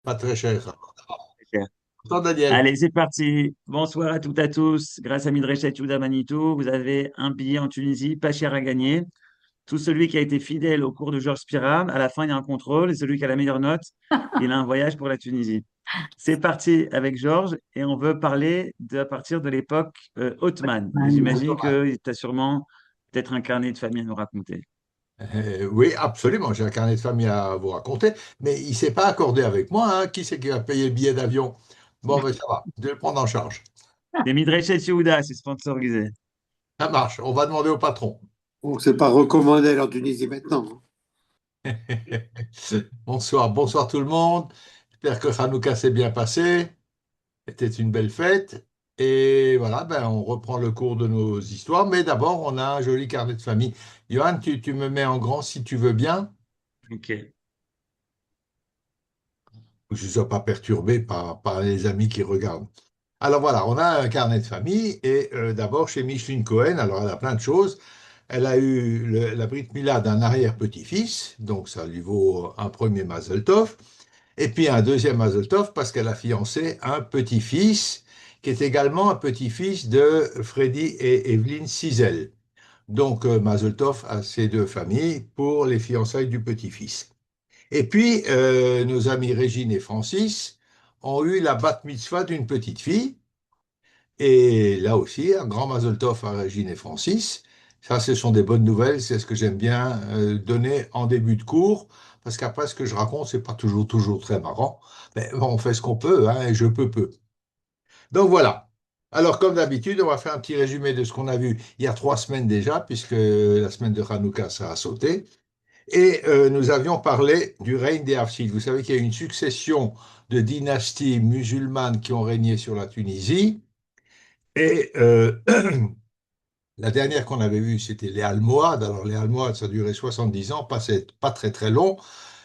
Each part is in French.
Pas très cher. Super. Attends, Daniel. Allez, c'est parti. Bonsoir à toutes et à tous. Grâce à Midreshet Youda Manitou, vous avez un billet en Tunisie, pas cher à gagner. Tout celui qui a été fidèle au cours de Georges Piram, à la fin, il y a un contrôle. Et celui qui a la meilleure note, il a un voyage pour la Tunisie. C'est parti avec Georges et on veut parler à partir de l'époque ottomane. Et j'imagine que tu as sûrement peut-être un carnet de famille à nous raconter. Oui, absolument. J'ai un carnet de famille à vous raconter, mais il ne s'est pas accordé avec moi, hein. Qui c'est qui a payé le billet d'avion? Bon, ben ça va, je vais le prendre en charge. C'est Midreshet Youda, c'est sponsorisé. Ça marche. On va demander au patron. On ne s'est pas recommandé en Tunisie maintenant, hein. Bonsoir, bonsoir tout le monde. J'espère que Hanouka s'est bien passé. C'était une belle fête. Et voilà, ben, on reprend le cours de nos histoires. Mais d'abord, on a un joli carnet de famille. Johan, tu me mets en grand si tu veux bien. Ok. Que je ne sois pas perturbé par les amis qui regardent. Alors voilà, on a un carnet de famille. Et d'abord, chez Micheline Cohen, alors elle a plein de choses. Elle a eu la Brit Mila d'un arrière-petit-fils. Donc ça lui vaut un premier Mazel Tov. Et puis un deuxième Mazel Tov parce qu'elle a fiancé un petit-fils qui est également un petit-fils de Freddy et Evelyne Cizel. Donc Mazel Tov à ces deux familles pour les fiançailles du petit-fils. Et puis nos amis Régine et Francis ont eu la bat mitzvah d'une petite fille. Et là aussi, un grand Mazel Tov à Régine et Francis. Ça, ce sont des bonnes nouvelles. C'est ce que j'aime bien donner en début de cours. Parce qu'après, ce que je raconte, c'est pas toujours très marrant. Mais bon, on fait ce qu'on peut, hein, et je peux peu. Donc voilà. Alors, comme d'habitude, on va faire un petit résumé de ce qu'on a vu il y a 3 semaines déjà, puisque la semaine de Hanouka, ça a sauté. Et nous avions parlé du règne des Hafsides. Vous savez qu'il y a eu une succession de dynasties musulmanes qui ont régné sur la Tunisie. Et la dernière qu'on avait vue, c'était les Almohades. Alors, les Almohades, ça a duré 70 ans, pas très très long,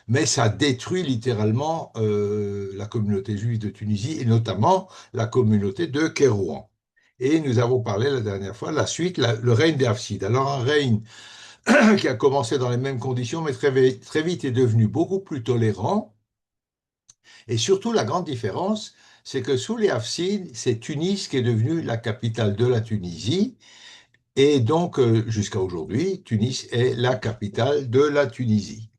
mais ça détruit littéralement la communauté juive de Tunisie et notamment la communauté de Kérouan. Et nous avons parlé la dernière fois, la suite, le règne des Hafsides. Alors, un règne qui a commencé dans les mêmes conditions, mais très vite est devenu beaucoup plus tolérant. Et surtout, la grande différence, c'est que sous les Hafsides, c'est Tunis qui est devenue la capitale de la Tunisie. Et donc, jusqu'à aujourd'hui, Tunis est la capitale de la Tunisie.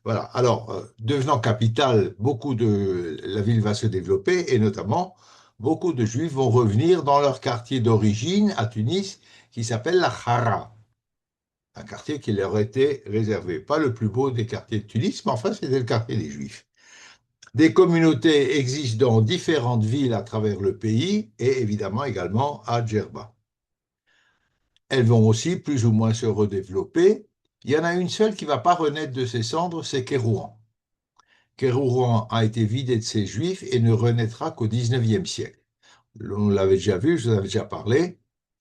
Voilà. Alors, devenant capitale, la ville va se développer et notamment, beaucoup de Juifs vont revenir dans leur quartier d'origine à Tunis, qui s'appelle la Hara, un quartier qui leur était réservé. Pas le plus beau des quartiers de Tunis, mais enfin, c'était le quartier des Juifs. Des communautés existent dans différentes villes à travers le pays et évidemment également à Djerba. Elles vont aussi plus ou moins se redévelopper. Il y en a une seule qui ne va pas renaître de ses cendres, c'est Kérouan. Kérouan a été vidé de ses juifs et ne renaîtra qu'au XIXe siècle. On l'avait déjà vu, je vous en avais déjà parlé.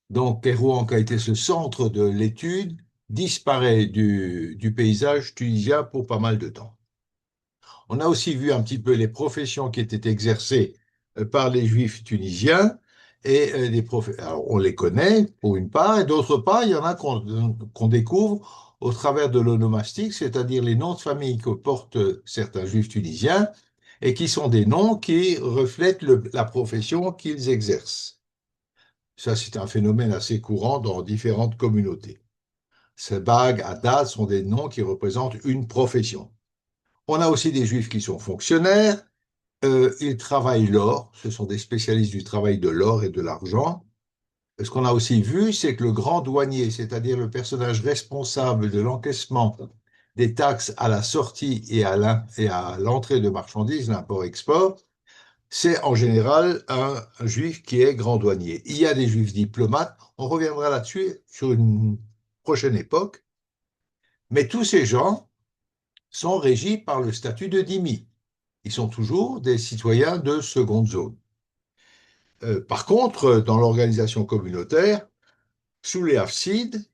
Donc Kérouan, qui a été ce centre de l'étude, disparaît du paysage tunisien pour pas mal de temps. On a aussi vu un petit peu les professions qui étaient exercées par les juifs tunisiens. Et alors, on les connaît pour une part, et d'autre part, il y en a qu'on découvre au travers de l'onomastique, c'est-à-dire les noms de famille que portent certains juifs tunisiens, et qui sont des noms qui reflètent la profession qu'ils exercent. Ça, c'est un phénomène assez courant dans différentes communautés. Sebag, Haddad sont des noms qui représentent une profession. On a aussi des juifs qui sont fonctionnaires. Ils travaillent l'or. Ce sont des spécialistes du travail de l'or et de l'argent. Ce qu'on a aussi vu, c'est que le grand douanier, c'est-à-dire le personnage responsable de l'encaissement des taxes à la sortie et à l'entrée de marchandises, l'import-export, c'est en général un juif qui est grand douanier. Il y a des juifs diplomates. On reviendra là-dessus sur une prochaine époque. Mais tous ces gens sont régis par le statut de dhimmi. Ils sont toujours des citoyens de seconde zone. Par contre, dans l'organisation communautaire, sous les Hafsides,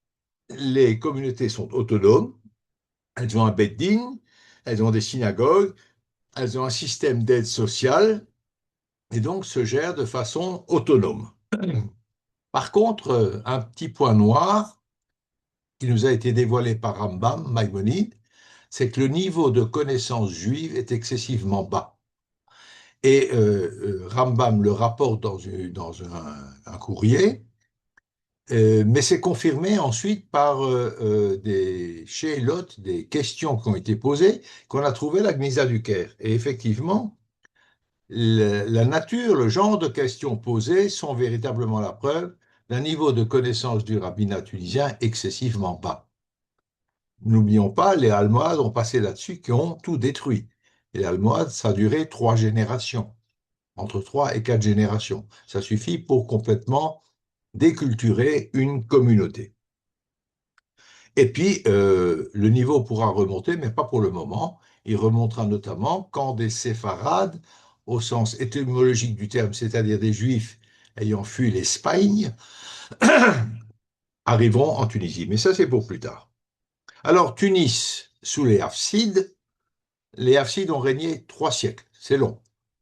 les communautés sont autonomes, elles ont un beddin, elles ont des synagogues, elles ont un système d'aide sociale et donc se gèrent de façon autonome. Par contre, un petit point noir qui nous a été dévoilé par Rambam, Maïmonide, c'est que le niveau de connaissance juive est excessivement bas. Et Rambam le rapporte dans un courrier, mais c'est confirmé ensuite par des shélotes, des questions qui ont été posées, qu'on a trouvé la Gnisa du Caire. Et effectivement, la nature, le genre de questions posées sont véritablement la preuve d'un niveau de connaissance du rabbinat tunisien excessivement bas. N'oublions pas, les Almohades ont passé là-dessus qui ont tout détruit. Et les Almohades, ça a duré 3 générations, entre 3 et 4 générations. Ça suffit pour complètement déculturer une communauté. Et puis, le niveau pourra remonter, mais pas pour le moment. Il remontera notamment quand des séfarades, au sens étymologique du terme, c'est-à-dire des juifs ayant fui l'Espagne, arriveront en Tunisie. Mais ça, c'est pour plus tard. Alors, Tunis, sous les Hafsides ont régné 3 siècles. C'est long.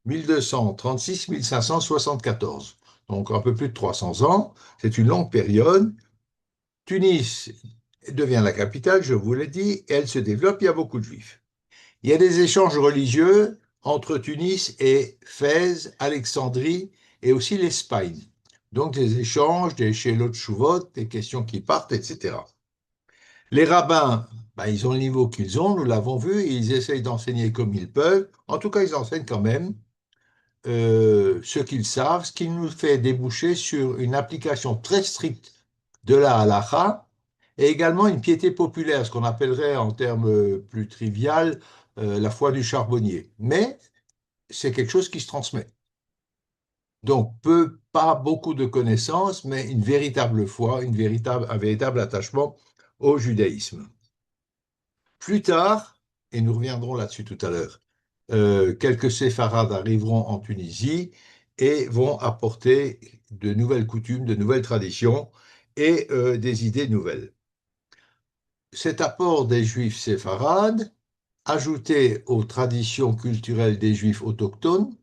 1236-1574. Donc, un peu plus de 300 ans. C'est une longue période. Tunis devient la capitale, je vous l'ai dit, et elle se développe, il y a beaucoup de juifs. Il y a des échanges religieux entre Tunis et Fès, Alexandrie et aussi l'Espagne. Donc des échanges, des shelot shuvot, des questions qui partent, etc. Les rabbins, ben, ils ont le niveau qu'ils ont, nous l'avons vu, et ils essayent d'enseigner comme ils peuvent. En tout cas, ils enseignent quand même ce qu'ils savent, ce qui nous fait déboucher sur une application très stricte de la halakha et également une piété populaire, ce qu'on appellerait en termes plus trivial la foi du charbonnier. Mais c'est quelque chose qui se transmet. Donc, pas beaucoup de connaissances, mais une véritable foi, un véritable attachement au judaïsme. Plus tard, et nous reviendrons là-dessus tout à l'heure, quelques séfarades arriveront en Tunisie et vont apporter de nouvelles coutumes, de nouvelles traditions et des idées nouvelles. Cet apport des juifs séfarades, ajouté aux traditions culturelles des juifs autochtones,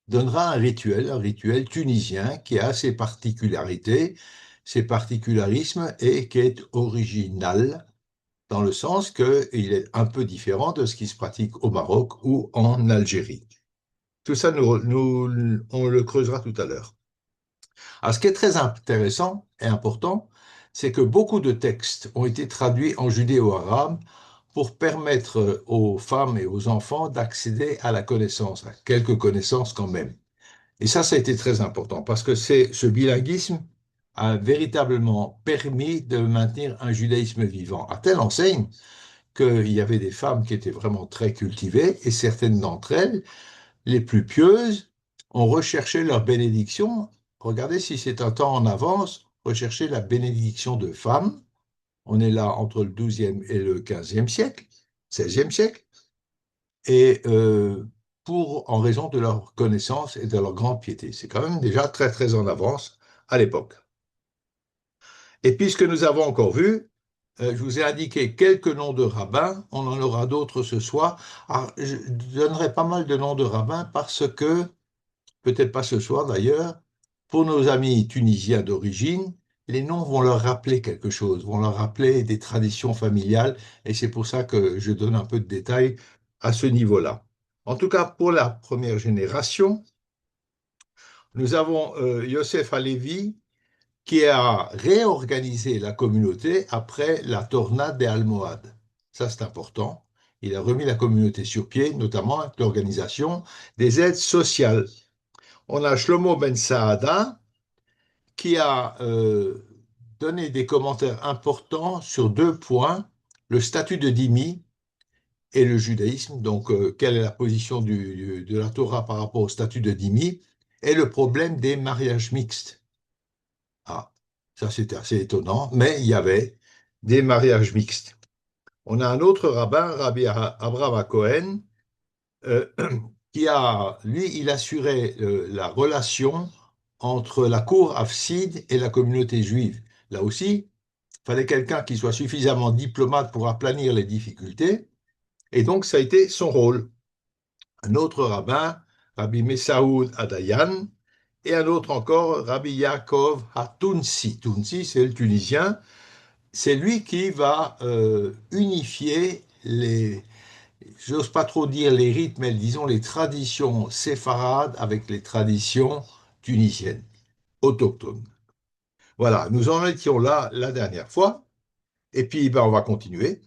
donnera un rituel tunisien qui a ses particularités, ses particularismes et qui est original dans le sens qu'il est un peu différent de ce qui se pratique au Maroc ou en Algérie. Tout ça, on le creusera tout à l'heure. Alors, ce qui est très intéressant et important, c'est que beaucoup de textes ont été traduits en judéo-arabe pour permettre aux femmes et aux enfants d'accéder à la connaissance, à quelques connaissances quand même. Et ça a été très important parce que ce bilinguisme a véritablement permis de maintenir un judaïsme vivant, à telle enseigne qu'il y avait des femmes qui étaient vraiment très cultivées et certaines d'entre elles, les plus pieuses, ont recherché leur bénédiction. Regardez si c'est un temps en avance, rechercher la bénédiction de femmes. On est là entre le XIIe et le XVe siècle, XVIe siècle, et en raison de leur connaissance et de leur grande piété. C'est quand même déjà très très en avance à l'époque. Et puisque nous avons encore vu, je vous ai indiqué quelques noms de rabbins, on en aura d'autres ce soir. Alors, je donnerai pas mal de noms de rabbins parce que, peut-être pas ce soir d'ailleurs, pour nos amis tunisiens d'origine, les noms vont leur rappeler quelque chose, vont leur rappeler des traditions familiales, et c'est pour ça que je donne un peu de détails à ce niveau-là. En tout cas, pour la première génération, nous avons Yosef Halevi, qui a réorganisé la communauté après la tornade des Almohades. Ça, c'est important. Il a remis la communauté sur pied, notamment avec l'organisation des aides sociales. On a Shlomo Ben Saada, qui a donné des commentaires importants sur 2 points, le statut de dhimmi et le judaïsme, donc quelle est la position de la Torah par rapport au statut de dhimmi, et le problème des mariages mixtes. Ah, ça c'était assez étonnant, mais il y avait des mariages mixtes. On a un autre rabbin, Rabbi Abraham Cohen, euh, lui, il assurait la relation entre la cour hafside et la communauté juive. Là aussi, il fallait quelqu'un qui soit suffisamment diplomate pour aplanir les difficultés, et donc ça a été son rôle. Un autre rabbin, Rabbi Messaoud Adayan, et un autre encore, Rabbi Yaakov HaTounsi. Tounsi, c'est le Tunisien. C'est lui qui va unifier j'ose pas trop dire les rites, mais disons les traditions séfarades avec les traditions tunisiennes, autochtones. Voilà, nous en étions là la dernière fois, et puis ben, on va continuer.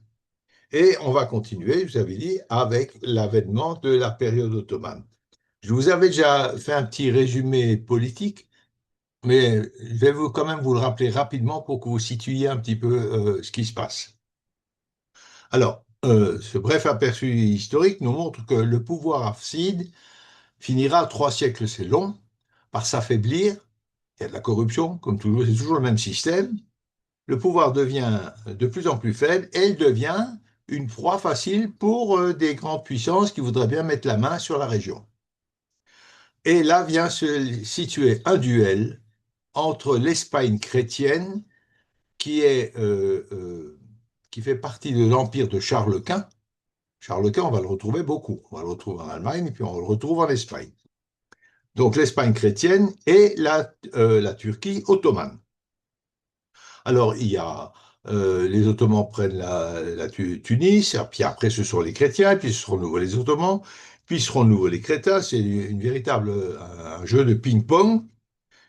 Et on va continuer, je vous avais dit, avec l'avènement de la période ottomane. Je vous avais déjà fait un petit résumé politique, mais je vais quand même vous le rappeler rapidement pour que vous situiez un petit peu ce qui se passe. Alors, ce bref aperçu historique nous montre que le pouvoir hafside finira, 3 siècles c'est long, par s'affaiblir. Il y a de la corruption, comme toujours, c'est toujours le même système. Le pouvoir devient de plus en plus faible et il devient une proie facile pour des grandes puissances qui voudraient bien mettre la main sur la région. Et là vient se situer un duel entre l'Espagne chrétienne, qui est, qui fait partie de l'empire de Charles Quint. Charles Quint, on va le retrouver beaucoup. On va le retrouver en Allemagne, et puis on le retrouve en Espagne. Donc l'Espagne chrétienne et la Turquie ottomane. Alors, il y a les Ottomans prennent la Tunis, puis après ce sont les chrétiens, puis ce seront de nouveau les Ottomans, puis ce seront de nouveau les crétins. C'est une véritable un jeu de ping-pong.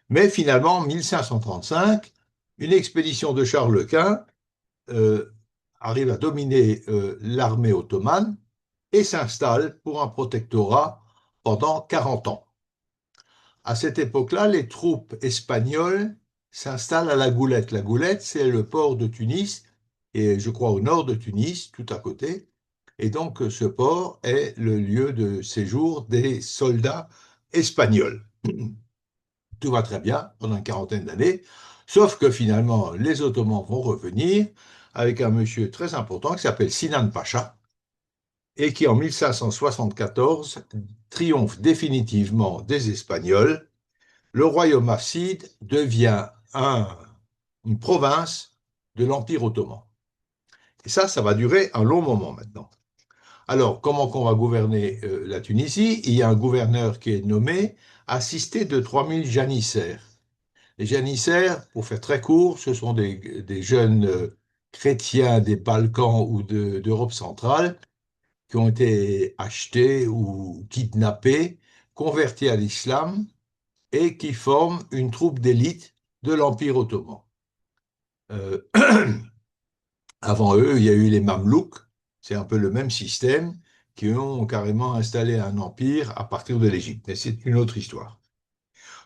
Mais finalement, en 1535, une expédition de Charles Quint euh, arrive à dominer l'armée ottomane et s'installe pour un protectorat pendant 40 ans. À cette époque-là, les troupes espagnoles s'installent à la Goulette. La Goulette, c'est le port de Tunis, et je crois au nord de Tunis, tout à côté. Et donc, ce port est le lieu de séjour des soldats espagnols. Tout va très bien pendant une quarantaine d'années, sauf que finalement, les Ottomans vont revenir avec un monsieur très important qui s'appelle Sinan Pacha, et qui, en 1574, triomphe définitivement des Espagnols. Le royaume hafside devient une province de l'Empire ottoman. Et ça va durer un long moment maintenant. Alors, comment qu'on va gouverner la Tunisie? Il y a un gouverneur qui est nommé, assisté de 3000 janissaires. Les janissaires, pour faire très court, ce sont des jeunes chrétiens des Balkans ou d'Europe centrale qui ont été achetés ou kidnappés, convertis à l'islam et qui forment une troupe d'élite de l'Empire ottoman. Euh, Avant eux, il y a eu les Mamelouks, c'est un peu le même système, qui ont carrément installé un empire à partir de l'Égypte. Mais c'est une autre histoire.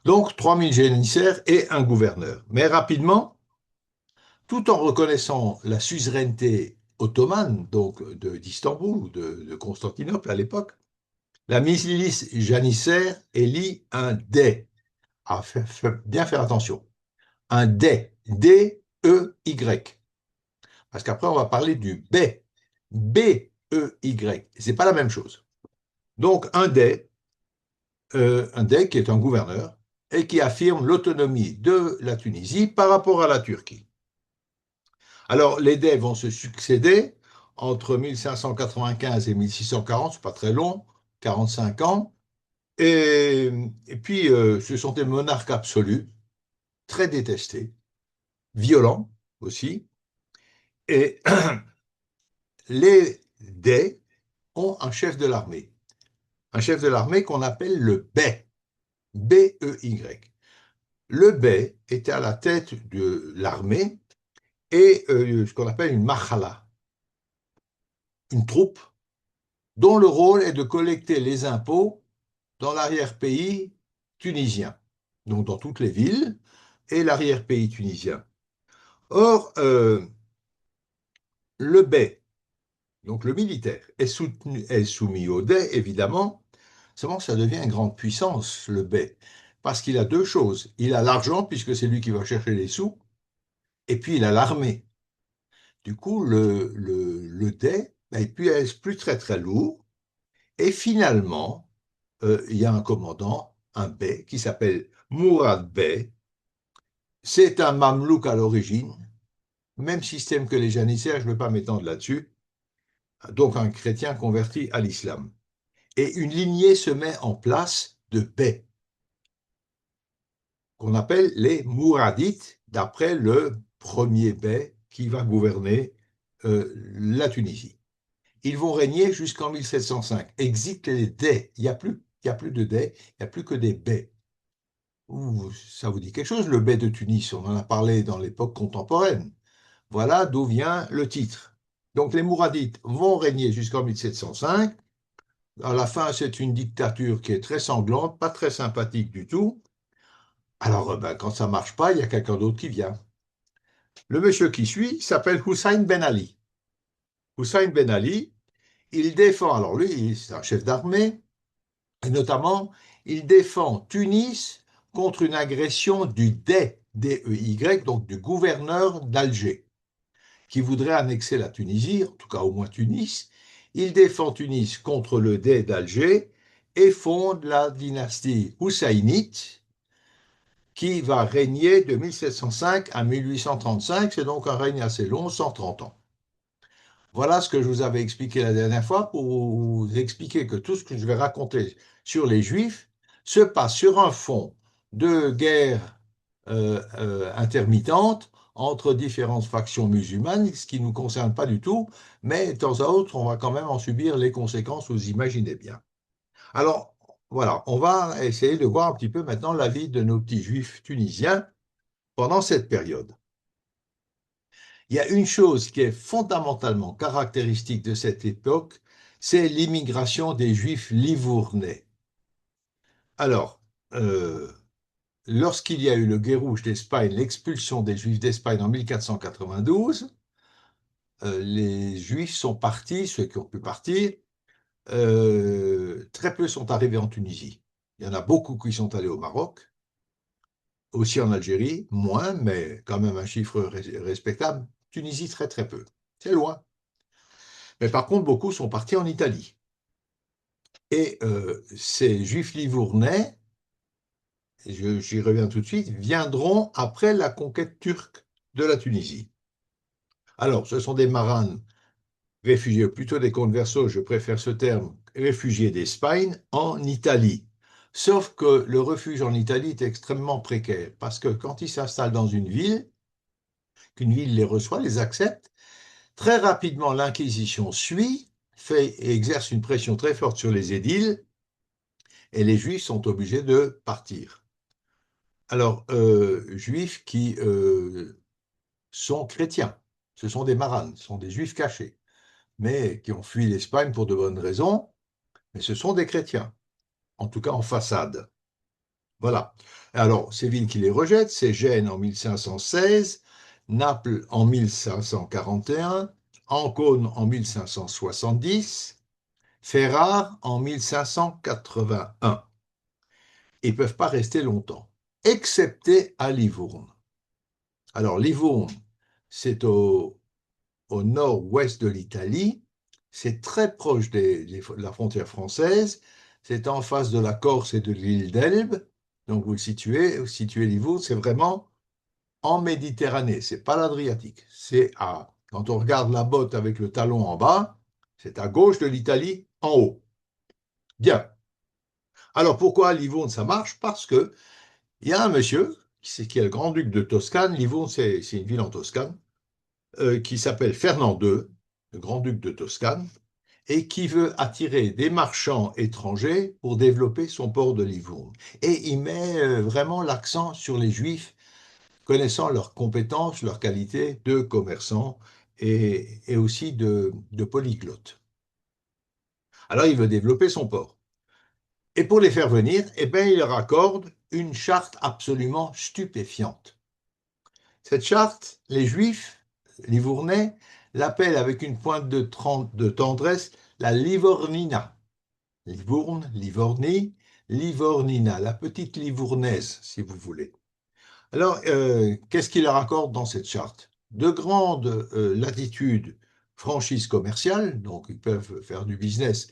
Donc, 3000 génissaires et un gouverneur. Mais rapidement, tout en reconnaissant la suzeraineté ottomane, donc d'Istanbul ou de Constantinople à l'époque, la milice janissaire élit un dey. Ah, bien faire attention. Un dey. D-E-Y. Parce qu'après, on va parler du B. B-E-Y. C'est pas la même chose. Donc, un dey qui est un gouverneur et qui affirme l'autonomie de la Tunisie par rapport à la Turquie. Alors, les deys vont se succéder entre 1595 et 1640, c'est pas très long, 45 ans. Et puis, ce sont des monarques absolus, très détestés, violents aussi. Et les deys ont un chef de l'armée. Un chef de l'armée qu'on appelle le bey. B-E-Y. Le bey était à la tête de l'armée et ce qu'on appelle une mahala, une troupe dont le rôle est de collecter les impôts dans l'arrière-pays tunisien, donc dans toutes les villes et l'arrière-pays tunisien. Or, le bey, donc le militaire, est soumis au dey, évidemment, seulement que ça devient une grande puissance, le bey, parce qu'il a deux choses. Il a l'argent, puisque c'est lui qui va chercher les sous, et puis il a l'armée. Du coup, le dey, ben, il pèse plus très très lourd, et finalement, il y a un commandant, un bey, qui s'appelle Mourad Bey. C'est un mamelouk à l'origine, même système que les janissaires, je ne vais pas m'étendre là-dessus, donc un chrétien converti à l'islam. Et une lignée se met en place de bey, qu'on appelle les Mouradites, d'après le premier bey qui va gouverner la Tunisie. Ils vont régner jusqu'en 1705. Exit les Dey. Il y a plus de Dey, il n'y a plus que des Bey. Ça vous dit quelque chose, le Bey de Tunis? On en a parlé dans l'époque contemporaine. Voilà d'où vient le titre. Donc les Mouradites vont régner jusqu'en 1705. À la fin, c'est une dictature qui est très sanglante, pas très sympathique du tout. Alors, ben, quand ça ne marche pas, il y a quelqu'un d'autre qui vient. Le monsieur qui suit s'appelle Hussein Ben Ali. Hussein Ben Ali, il défend, alors lui, c'est un chef d'armée, et notamment, il défend Tunis contre une agression du Dey, D-E-Y, donc du gouverneur d'Alger, qui voudrait annexer la Tunisie, en tout cas au moins Tunis. Il défend Tunis contre le Dey d'Alger et fonde la dynastie houssainite, qui va régner de 1705 à 1835. C'est donc un règne assez long, 130 ans. Voilà ce que je vous avais expliqué la dernière fois pour vous expliquer que tout ce que je vais raconter sur les Juifs se passe sur un fond de guerre intermittente entre différentes factions musulmanes, ce qui ne nous concerne pas du tout, mais de temps à autre, on va quand même en subir les conséquences, vous imaginez bien. Alors, voilà, on va essayer de voir un petit peu maintenant la vie de nos petits Juifs tunisiens pendant cette période. Il y a une chose qui est fondamentalement caractéristique de cette époque, c'est l'immigration des Juifs livournais. Alors, lorsqu'il y a eu le Guérouge d'Espagne, l'expulsion des Juifs d'Espagne en 1492, les Juifs sont partis, ceux qui ont pu partir, très peu sont arrivés en Tunisie. Il y en a beaucoup qui sont allés au Maroc, aussi en Algérie, moins, mais quand même un chiffre respectable. Tunisie, très très peu. C'est loin. Mais par contre, beaucoup sont partis en Italie. Et ces Juifs livournais, j'y reviens tout de suite, viendront après la conquête turque de la Tunisie. Alors, ce sont des marranes réfugiés, plutôt des conversos, je préfère ce terme, réfugiés d'Espagne, en Italie. Sauf que le refuge en Italie est extrêmement précaire, parce que quand ils s'installent dans une ville, qu'une ville les reçoit, les accepte, très rapidement l'Inquisition suit, fait et exerce une pression très forte sur les édiles, et les Juifs sont obligés de partir. Alors, Juifs qui sont chrétiens, ce sont des maranes, ce sont des Juifs cachés, mais qui ont fui l'Espagne pour de bonnes raisons, mais ce sont des chrétiens, en tout cas en façade. Voilà. Alors, ces villes qui les rejettent, c'est Gênes en 1516, Naples en 1541, Ancône en 1570, Ferrare en 1581. Ils ne peuvent pas rester longtemps, excepté à Livourne. Alors, Livourne, c'est au nord-ouest de l'Italie, c'est très proche de la frontière française, c'est en face de la Corse et de l'île d'Elbe, donc vous situez Livourne, c'est vraiment en Méditerranée, c'est pas l'Adriatique, quand on regarde la botte avec le talon en bas, c'est à gauche de l'Italie, en haut. Bien. Alors pourquoi Livourne ça marche? Parce que il y a un monsieur, qui est le grand-duc de Toscane, Livourne c'est une ville en Toscane, qui s'appelle Fernand II, le grand-duc de Toscane, et qui veut attirer des marchands étrangers pour développer son port de Livourne. Et il met vraiment l'accent sur les Juifs, connaissant leurs compétences, leurs qualités de commerçants et aussi de polyglottes. Alors il veut développer son port. Et pour les faire venir, eh bien, il leur accorde une charte absolument stupéfiante. Cette charte, les Juifs livournais l'appellent avec une pointe de tendresse la Livornina. Livourne, Livornie, Livornina, la petite livournaise, si vous voulez. Alors, qu'est-ce qu'il leur accorde dans cette charte? De grandes latitudes, franchises commerciales, donc ils peuvent faire du business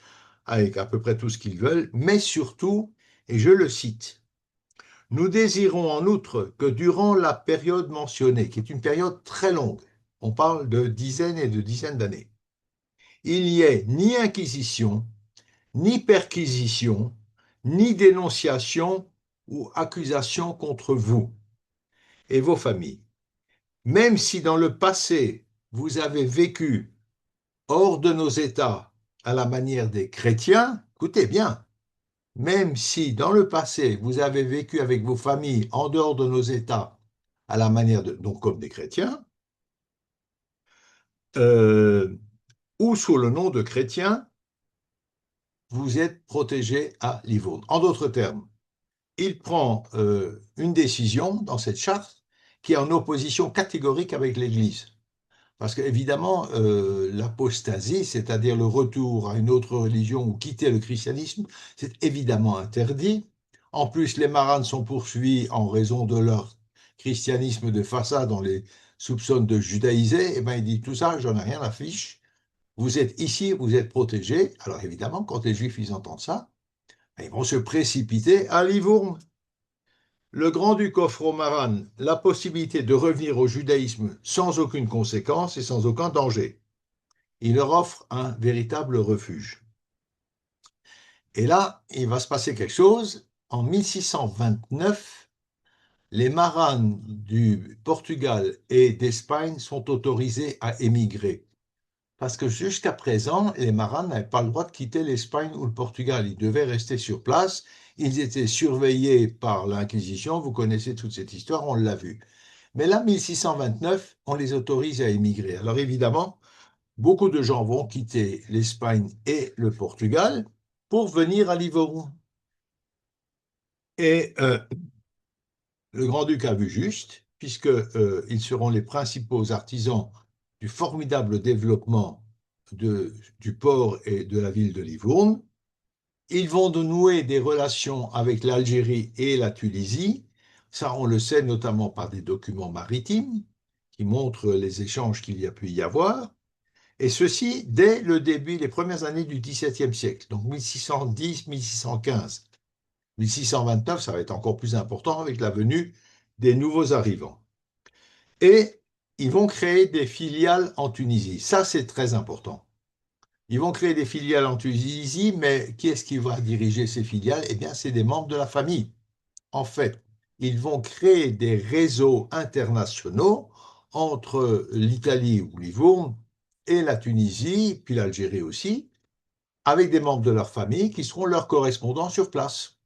avec à peu près tout ce qu'ils veulent, mais surtout, et je le cite, nous désirons en outre que durant la période mentionnée, qui est une période très longue, on parle de dizaines et de dizaines d'années, il n'y ait ni inquisition, ni perquisition, ni dénonciation ou accusation contre vous et vos familles. Même si dans le passé vous avez vécu hors de nos États à la manière des chrétiens, écoutez bien, même si dans le passé vous avez vécu avec vos familles en dehors de nos États à la manière de, donc comme des chrétiens, euh, ou sous le nom de chrétiens, vous êtes protégé à Livourne. En d'autres termes, il prend une décision dans cette charte qui est en opposition catégorique avec l'Église. Parce qu'évidemment, l'apostasie, c'est-à-dire le retour à une autre religion ou quitter le christianisme, c'est évidemment interdit. En plus, les marranes sont poursuivis en raison de leur christianisme de façade, on les soupçonne de judaïser. Et bien, il dit tout ça, j'en ai rien à fiche. Vous êtes ici, vous êtes protégés. Alors évidemment, quand les Juifs ils entendent ça, ils vont se précipiter à Livourne. Le grand-duc offre aux Marans la possibilité de revenir au judaïsme sans aucune conséquence et sans aucun danger. Il leur offre un véritable refuge. Et là, il va se passer quelque chose. En 1629, les Marans du Portugal et d'Espagne sont autorisés à émigrer. Parce que jusqu'à présent, les Marans n'avaient pas le droit de quitter l'Espagne ou le Portugal. Ils devaient rester sur place. Ils étaient surveillés par l'Inquisition. Vous connaissez toute cette histoire, on l'a vu. Mais là, 1629, on les autorise à émigrer. Alors évidemment, beaucoup de gens vont quitter l'Espagne et le Portugal pour venir à Livourne. Et le grand-duc a vu juste, puisqu'ils seront les principaux artisans du formidable développement du port et de la ville de Livourne. Ils vont de nouer des relations avec l'Algérie et la Tunisie. Ça, on le sait notamment par des documents maritimes qui montrent les échanges qu'il y a pu y avoir. Et ceci dès le début, les premières années du XVIIe siècle, donc 1610, 1615. 1629, ça va être encore plus important avec la venue des nouveaux arrivants. Et ils vont créer des filiales en Tunisie. Ça, c'est très important. Ils vont créer des filiales en Tunisie, mais qui est-ce qui va diriger ces filiales? Eh bien, c'est des membres de la famille. En fait, ils vont créer des réseaux internationaux entre l'Italie ou Livourne et la Tunisie, puis l'Algérie aussi, avec des membres de leur famille qui seront leurs correspondants sur place.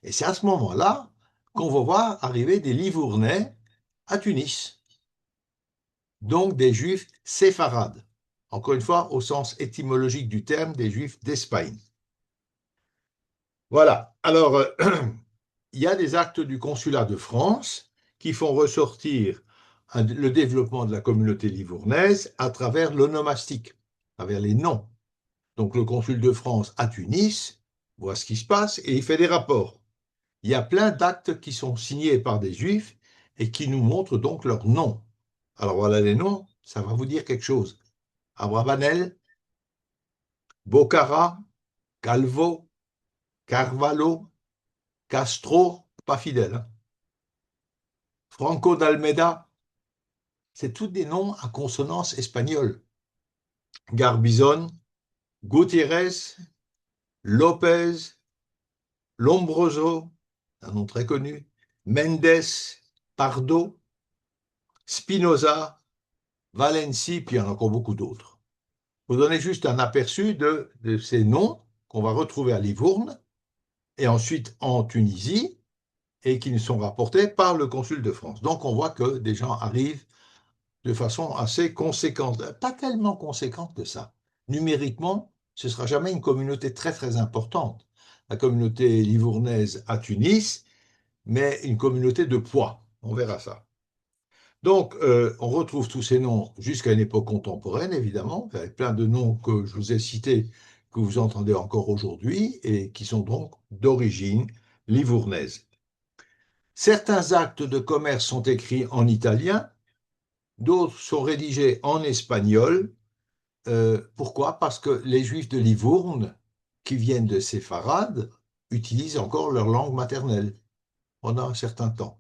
Et c'est à ce moment-là qu'on va voir arriver des Livournais à Tunis, donc des Juifs séfarades, encore une fois au sens étymologique du terme, des Juifs d'Espagne. Voilà, alors il y a des actes du consulat de France qui font ressortir le développement de la communauté livournaise à travers l'onomastique, à travers les noms. Donc le consul de France à Tunis voit ce qui se passe et il fait des rapports. Il y a plein d'actes qui sont signés par des juifs et qui nous montrent donc leurs noms. Alors voilà les noms, ça va vous dire quelque chose. Abravanel, Bocara, Calvo, Carvalho, Castro, pas fidèle, hein. Franco d'Almeida, c'est tous des noms à consonance espagnole. Garbizon, Gutiérrez, Lopez, Lombroso, un nom très connu, Mendes, Pardo, Spinoza, Valenci, puis il y en a encore beaucoup d'autres. Vous donnez juste un aperçu de ces noms qu'on va retrouver à Livourne et ensuite en Tunisie et qui nous sont rapportés par le consul de France. Donc on voit que des gens arrivent de façon assez conséquente, pas tellement conséquente que ça. Numériquement, ce ne sera jamais une communauté très très importante, la communauté livournaise à Tunis, mais une communauté de poids. On verra ça. Donc, on retrouve tous ces noms jusqu'à une époque contemporaine, évidemment, avec plein de noms que je vous ai cités, que vous entendez encore aujourd'hui, et qui sont donc d'origine livournaise. Certains actes de commerce sont écrits en italien, d'autres sont rédigés en espagnol. Pourquoi? Parce que les Juifs de Livourne, qui viennent de Séfarade, utilisent encore leur langue maternelle pendant un certain temps.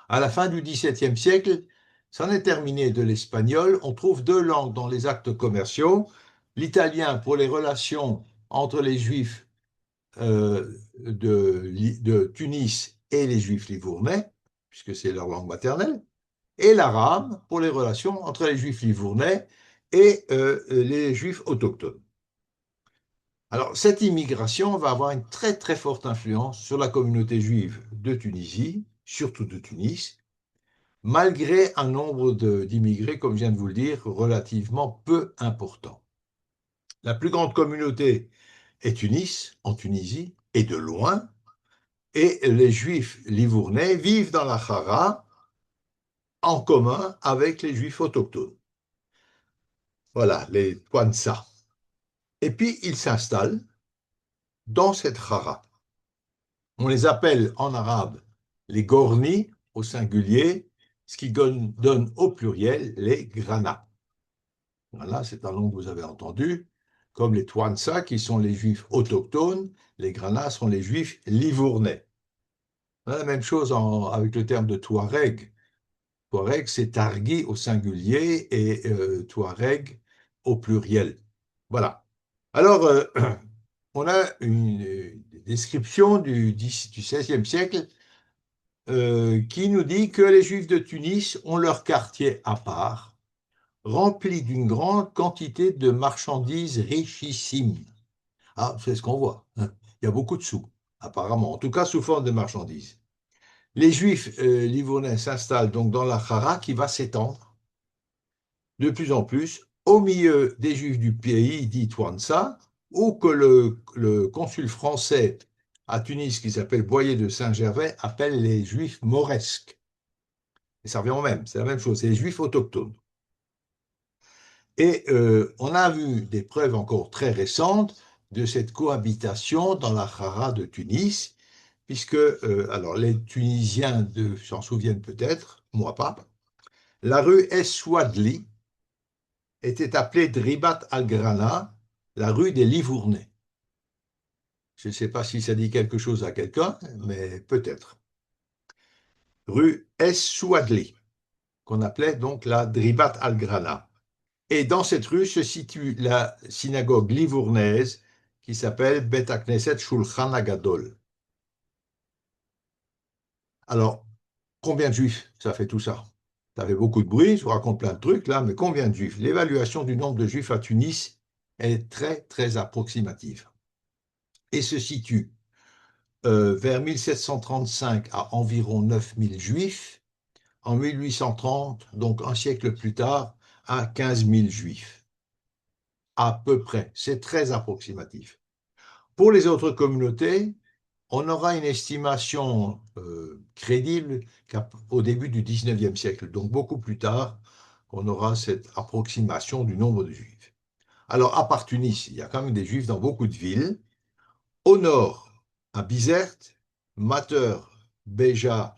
À la fin du XVIIe siècle, c'en est terminé de l'espagnol. On trouve deux langues dans les actes commerciaux. L'italien pour les relations entre les Juifs de Tunis et les Juifs livournais, puisque c'est leur langue maternelle, et l'arabe pour les relations entre les Juifs livournais et les juifs autochtones. Alors, cette immigration va avoir une très très forte influence sur la communauté juive de Tunisie, surtout de Tunis, malgré un nombre d'immigrés, comme je viens de vous le dire, relativement peu important. La plus grande communauté est Tunis, en Tunisie, et de loin, et les juifs livournais vivent dans la Hara en commun avec les juifs autochtones. Voilà, les Kwanzaa. Et puis, ils s'installent dans cette Hara. On les appelle en arabe les Gorni au singulier, ce qui donne au pluriel les Grana. Voilà, c'est un nom que vous avez entendu, comme les Twansa qui sont les juifs autochtones, les Grana sont les juifs livournais. On a la même chose avec le terme de Touareg. Touareg, c'est Targhi au singulier et Touareg au pluriel. Voilà. Alors, on a une description du XVIe siècle qui nous dit que les Juifs de Tunis ont leur quartier à part, rempli d'une grande quantité de marchandises richissimes. Ah, c'est ce qu'on voit, hein. Il y a beaucoup de sous, apparemment, en tout cas sous forme de marchandises. Les Juifs livournais s'installent donc dans la Hara qui va s'étendre de plus en plus au milieu des Juifs du pays dit Touansa, ou que le consul français à Tunis, qui s'appelle Boyer de Saint-Gervais, appelle les Juifs mauresques. Et ça revient au même, c'est la même chose, c'est les Juifs autochtones. Et on a vu des preuves encore très récentes de cette cohabitation dans la Hara de Tunis, puisque, alors les Tunisiens s'en souviennent peut-être, moi pas, la rue Es-Souadli était appelée Dribat al-Grana, la rue des Livournais. Je ne sais pas si ça dit quelque chose à quelqu'un, mais peut-être. Rue Es-Souadli, qu'on appelait donc la Dribat al-Grana. Et dans cette rue se situe la synagogue livournaise qui s'appelle Bet Knesset Shulchan Agadol. Alors, combien de juifs ça fait tout ça? Ça fait beaucoup de bruit, je vous raconte plein de trucs là, mais combien de juifs? L'évaluation du nombre de juifs à Tunis est très, très approximative et se situe vers 1735 à environ 9000 juifs, en 1830, donc un siècle plus tard, à 15 000 juifs. À peu près, c'est très approximatif. Pour les autres communautés, on aura une estimation crédible au début du 19e siècle, donc beaucoup plus tard, qu'on aura cette approximation du nombre de juifs. Alors, à part Tunis, il y a quand même des juifs dans beaucoup de villes. Au nord, à Bizerte, Mater, Béja,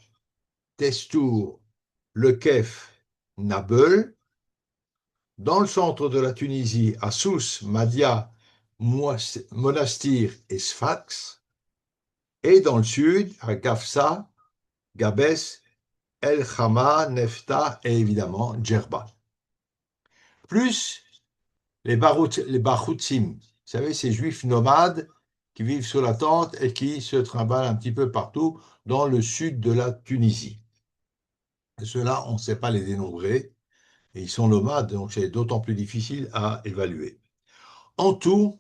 Testour, Le Kef, Nabeul. Dans le centre de la Tunisie, à Sousse, Madia, Monastir et Sfax. Et dans le sud, à Gafsa, Gabès, El Khama, Nefta et évidemment Djerba. Plus les Bachoutsim, vous savez, ces juifs nomades qui vivent sur la tente et qui se trimballent un petit peu partout dans le sud de la Tunisie. Et ceux-là, on ne sait pas les dénombrer, et ils sont nomades, donc c'est d'autant plus difficile à évaluer. En tout,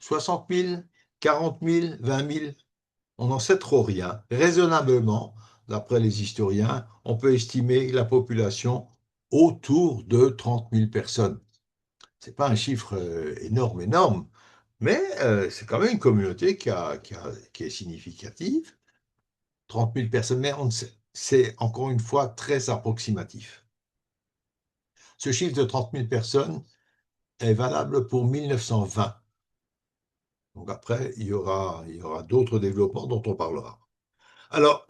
60 000, 40 000, 20 000, on n'en sait trop rien. Raisonnablement, d'après les historiens, on peut estimer la population autour de 30 000 personnes. Ce n'est pas un chiffre énorme, énorme, mais c'est quand même une communauté qui est significative. 30 000 personnes, mais c'est encore une fois très approximatif. Ce chiffre de 30 000 personnes est valable pour 1920. Donc après, il y aura d'autres développements dont on parlera. Alors,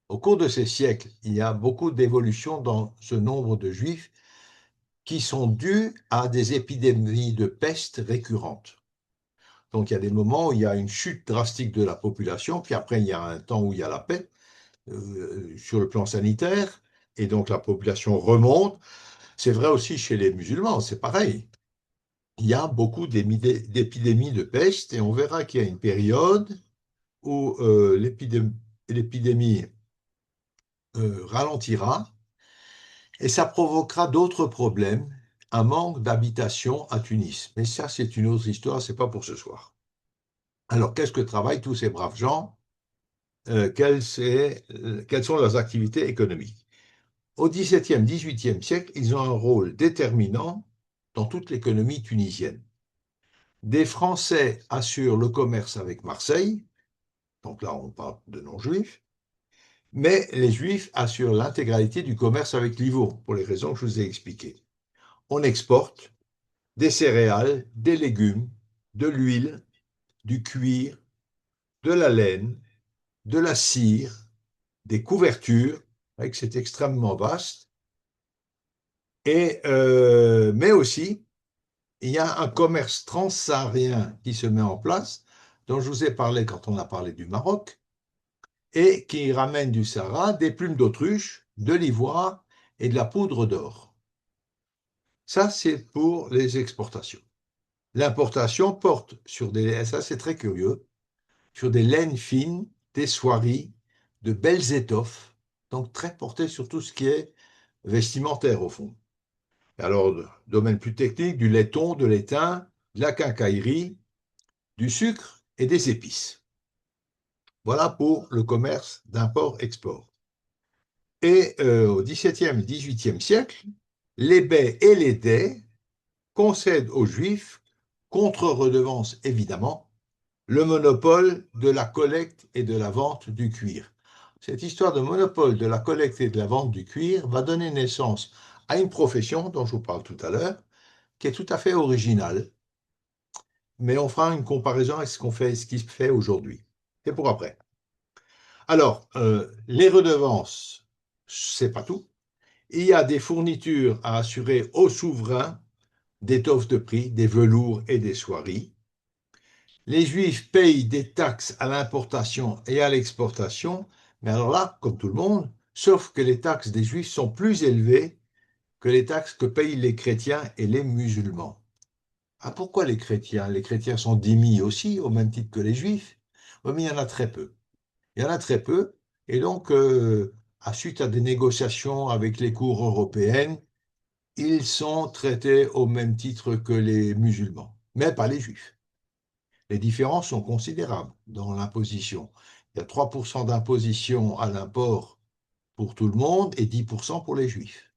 au cours de ces siècles, il y a beaucoup d'évolutions dans ce nombre de juifs qui sont dues à des épidémies de peste récurrentes. Donc il y a des moments où il y a une chute drastique de la population, puis après il y a un temps où il y a la paix sur le plan sanitaire, et donc la population remonte. C'est vrai aussi chez les musulmans, c'est pareil. Il y a beaucoup d'épidémies de peste, et on verra qu'il y a une période où l'épidémie ralentira, et ça provoquera d'autres problèmes un manque d'habitation à Tunis. Mais ça, c'est une autre histoire, c'est pas pour ce soir. Alors, qu'est-ce que travaillent tous ces braves gens? Quelles sont leurs activités économiques? Au XVIIe, XVIIIe siècle, ils ont un rôle déterminant dans toute l'économie tunisienne. Des Français assurent le commerce avec Marseille, donc là on parle de non-juifs, mais les Juifs assurent l'intégralité du commerce avec Livourne, pour les raisons que je vous ai expliquées. On exporte des céréales, des légumes, de l'huile, du cuir, de la laine, de la cire, des couvertures, que c'est extrêmement vaste, mais aussi il y a un commerce transsaharien qui se met en place, dont je vous ai parlé quand on a parlé du Maroc, et qui ramène du Sahara des plumes d'autruche, de l'ivoire et de la poudre d'or. Ça, c'est pour les exportations. L'importation porte sur des, ça c'est très curieux, sur des laines fines, des soieries, de belles étoffes, donc très portées sur tout ce qui est vestimentaire au fond. Alors, domaine plus technique, du laiton, de l'étain, de la quincaillerie, du sucre et des épices. Voilà pour le commerce d'import-export. Et au XVIIe, XVIIIe siècle, les bey et les dey concèdent aux Juifs, contre redevance évidemment, le monopole de la collecte et de la vente du cuir. Cette histoire de monopole de la collecte et de la vente du cuir va donner naissance à une profession dont je vous parle tout à l'heure, qui est tout à fait originale, mais on fera une comparaison avec ce qui se fait aujourd'hui. C'est pour après. Alors, les redevances, c'est pas tout. Il y a des fournitures à assurer aux souverains d'étoffes de prix, des velours et des soieries. Les Juifs payent des taxes à l'importation et à l'exportation, mais alors là, comme tout le monde, sauf que les taxes des Juifs sont plus élevées que les taxes que payent les chrétiens et les musulmans. Ah, pourquoi les chrétiens? Les chrétiens sont dhimmis aussi, au même titre que les Juifs. Oui, mais il y en a très peu. Il y en a très peu, et donc, suite à des négociations avec les cours européennes, ils sont traités au même titre que les musulmans, mais pas les Juifs. Les différences sont considérables dans l'imposition. Il y a 3% d'imposition à l'import pour tout le monde et 10% pour les Juifs.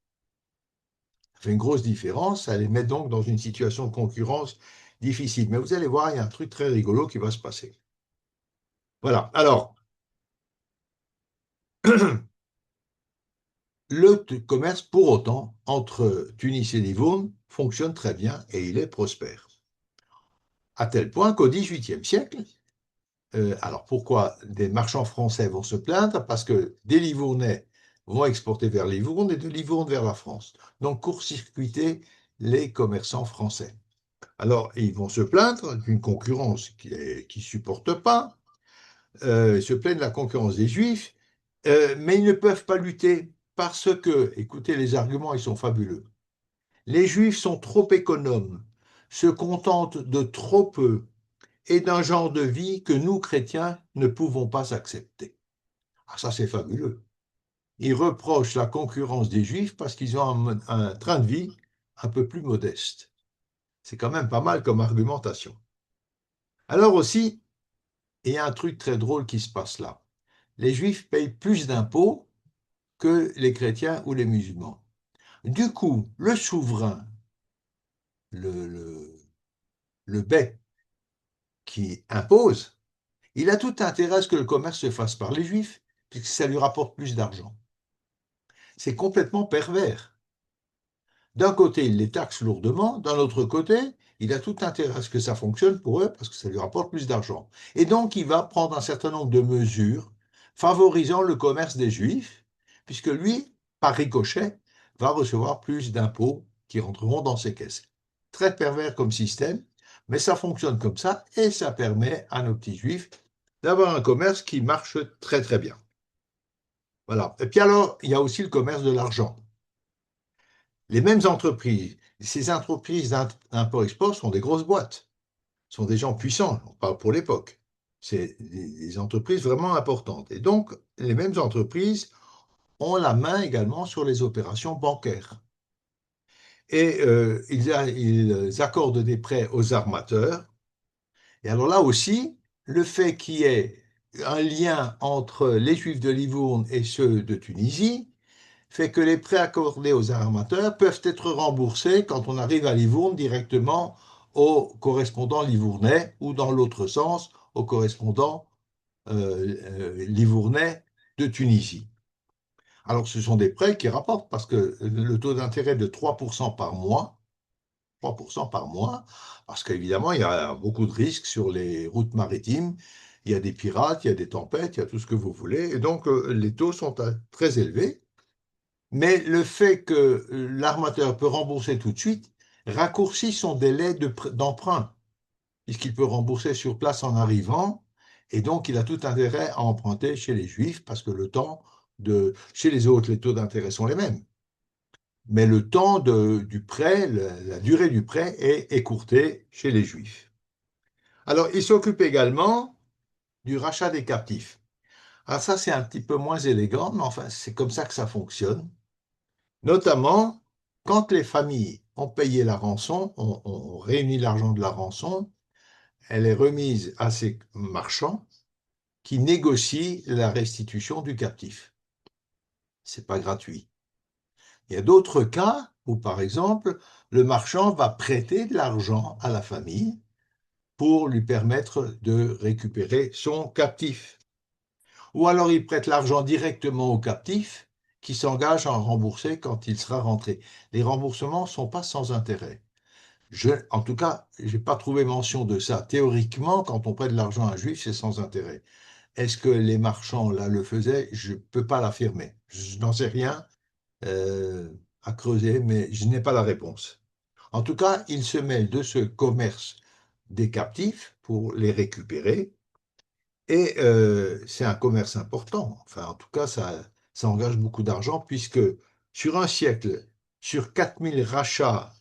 Ça fait une grosse différence, ça les met donc dans une situation de concurrence difficile. Mais vous allez voir, il y a un truc très rigolo qui va se passer. Voilà, alors, le commerce, pour autant, entre Tunis et Livourne fonctionne très bien et il est prospère. À tel point qu'au XVIIIe siècle, alors pourquoi des marchands français vont se plaindre? Parce que des Livournais vont exporter vers Livourne et de Livourne vers la France. Donc court-circuiter les commerçants français. Alors ils vont se plaindre d'une concurrence qui ne supporte pas, se plaignent de la concurrence des Juifs, mais ils ne peuvent pas lutter parce que, écoutez, les arguments, ils sont fabuleux. Les Juifs sont trop économes, se contentent de trop peu et d'un genre de vie que nous, chrétiens, ne pouvons pas accepter. Ah, ça, c'est fabuleux. Ils reprochent la concurrence des Juifs parce qu'ils ont un train de vie un peu plus modeste. C'est quand même pas mal comme argumentation. Alors aussi, il y a un truc très drôle qui se passe là. Les Juifs payent plus d'impôts que les chrétiens ou les musulmans. Du coup, le souverain, le, le, le bey qui impose, il a tout intérêt à ce que le commerce se fasse par les Juifs, puisque ça lui rapporte plus d'argent. C'est complètement pervers. D'un côté, il les taxe lourdement, d'un autre côté, il a tout intérêt à ce que ça fonctionne pour eux, parce que ça lui rapporte plus d'argent. Et donc, il va prendre un certain nombre de mesures favorisant le commerce des Juifs, puisque lui, par ricochet, va recevoir plus d'impôts qui rentreront dans ses caisses. Très pervers comme système, mais ça fonctionne comme ça, et ça permet à nos petits Juifs d'avoir un commerce qui marche très très bien. Voilà. Et puis alors, il y a aussi le commerce de l'argent. Les mêmes entreprises, ces entreprises d'import-export sont des grosses boîtes, sont des gens puissants, on parle pour l'époque. C'est des entreprises vraiment importantes. Et donc, les mêmes entreprises ont la main également sur les opérations bancaires. et ils accordent des prêts aux armateurs. Et alors là aussi, le fait qu'il y ait un lien entre les Juifs de Livourne et ceux de Tunisie fait que les prêts accordés aux armateurs peuvent être remboursés quand on arrive à Livourne directement au correspondant livournais ou dans l'autre sens au correspondant livournais de Tunisie. Alors ce sont des prêts qui rapportent parce que le taux d'intérêt de 3% par mois, 3% par mois, parce qu'évidemment, il y a beaucoup de risques sur les routes maritimes. Il y a des pirates, il y a des tempêtes, il y a tout ce que vous voulez. Et donc, les taux sont très élevés. Mais le fait que l'armateur peut rembourser tout de suite raccourcit son délai d'emprunt, puisqu'il peut rembourser sur place en arrivant. Et donc, il a tout intérêt à emprunter chez les Juifs, parce que chez les autres, les taux d'intérêt sont les mêmes. Mais le temps du prêt, la durée du prêt est écourtée chez les Juifs. Alors, il s'occupe également du rachat des captifs. Alors ça, c'est un petit peu moins élégant, mais enfin, c'est comme ça que ça fonctionne. Notamment, quand les familles ont payé la rançon, on réunit l'argent de la rançon, elle est remise à ces marchands qui négocient la restitution du captif. C'est pas gratuit. Il y a d'autres cas où, par exemple, le marchand va prêter de l'argent à la famille pour lui permettre de récupérer son captif. Ou alors il prête l'argent directement au captif qui s'engage à en rembourser quand il sera rentré. Les remboursements ne sont pas sans intérêt. En tout cas, je n'ai pas trouvé mention de ça. Théoriquement, quand on prête de l'argent à un juif, c'est sans intérêt. Est-ce que les marchands là le faisaient? Je ne peux pas l'affirmer. Je n'en sais rien à creuser, mais je n'ai pas la réponse. En tout cas, ils se mêlent de ce commerce des captifs pour les récupérer. Et c'est un commerce important. Enfin, en tout cas, ça engage beaucoup d'argent puisque sur un siècle, sur 4000 rachats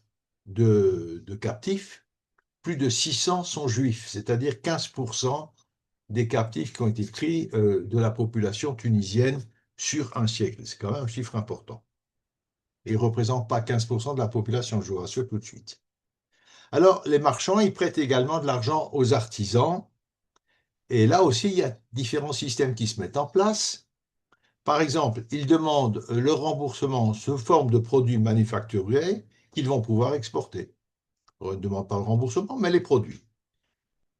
de captifs, plus de 600 sont juifs, c'est-à-dire 15% des captifs qui ont été pris de la population tunisienne sur un siècle. C'est quand même un chiffre important. Ils ne représentent pas 15% de la population, je vous rassure tout de suite. Alors, les marchands, ils prêtent également de l'argent aux artisans. Et là aussi, il y a différents systèmes qui se mettent en place. Par exemple, ils demandent le remboursement sous forme de produits manufacturés qu'ils vont pouvoir exporter. On ne demande pas le remboursement, mais les produits.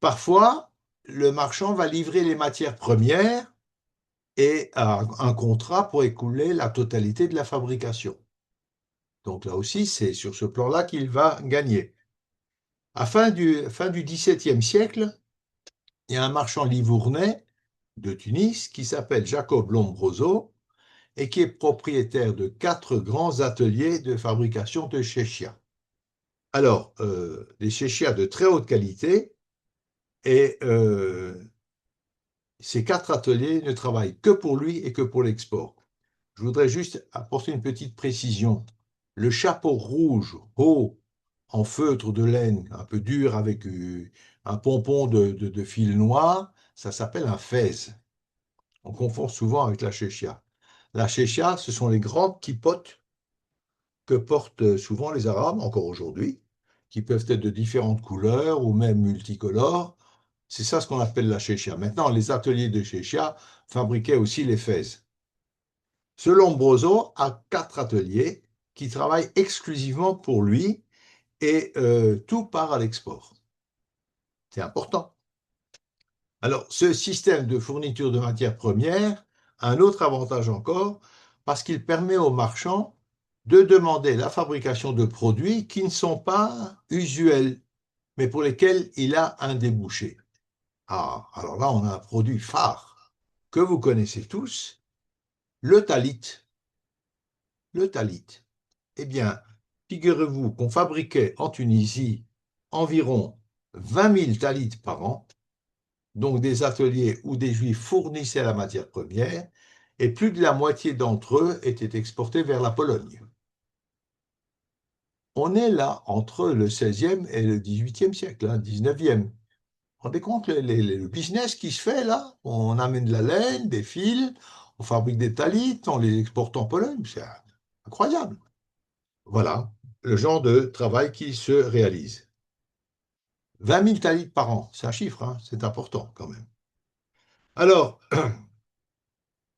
Parfois, le marchand va livrer les matières premières et a un contrat pour écouler la totalité de la fabrication. Donc là aussi, c'est sur ce plan-là qu'il va gagner. À fin du XVIIe siècle, il y a un marchand livournais de Tunis qui s'appelle Jacob Lombroso et qui est propriétaire de 4 grands ateliers de fabrication de chéchia. Alors, des chéchias de très haute qualité, et ces 4 ateliers ne travaillent que pour lui et que pour l'export. Je voudrais juste apporter une petite précision. Le chapeau rouge, haut, en feutre de laine, un peu dur, avec un pompon de fil noir, ça s'appelle un fez. On confond souvent avec la chéchia. La chéchia, ce sont les grandes kippotes que portent souvent les Arabes, encore aujourd'hui, qui peuvent être de différentes couleurs ou même multicolores. C'est ça ce qu'on appelle la chéchia. Maintenant, les ateliers de chéchia fabriquaient aussi les fez. Ce Lombroso a 4 ateliers qui travaillent exclusivement pour lui et tout part à l'export. C'est important. Alors, ce système de fourniture de matières premières a un autre avantage encore, parce qu'il permet aux marchands de demander la fabrication de produits qui ne sont pas usuels, mais pour lesquels il a un débouché. Ah, alors là, on a un produit phare que vous connaissez tous, le talit. Le talit. Eh bien, figurez-vous qu'on fabriquait en Tunisie environ 20 000 talits par an, donc des ateliers où des Juifs fournissaient la matière première, et plus de la moitié d'entre eux étaient exportés vers la Pologne. On est là entre le XVIe et le XVIIIe siècle, hein, 19e. Vous vous rendez compte le business qui se fait là? On amène de la laine, des fils, on fabrique des talits, on les exporte en Pologne, c'est incroyable. Voilà. le genre de travail qui se réalise. 20 000 talis par an, c'est un chiffre, hein, c'est important quand même. Alors,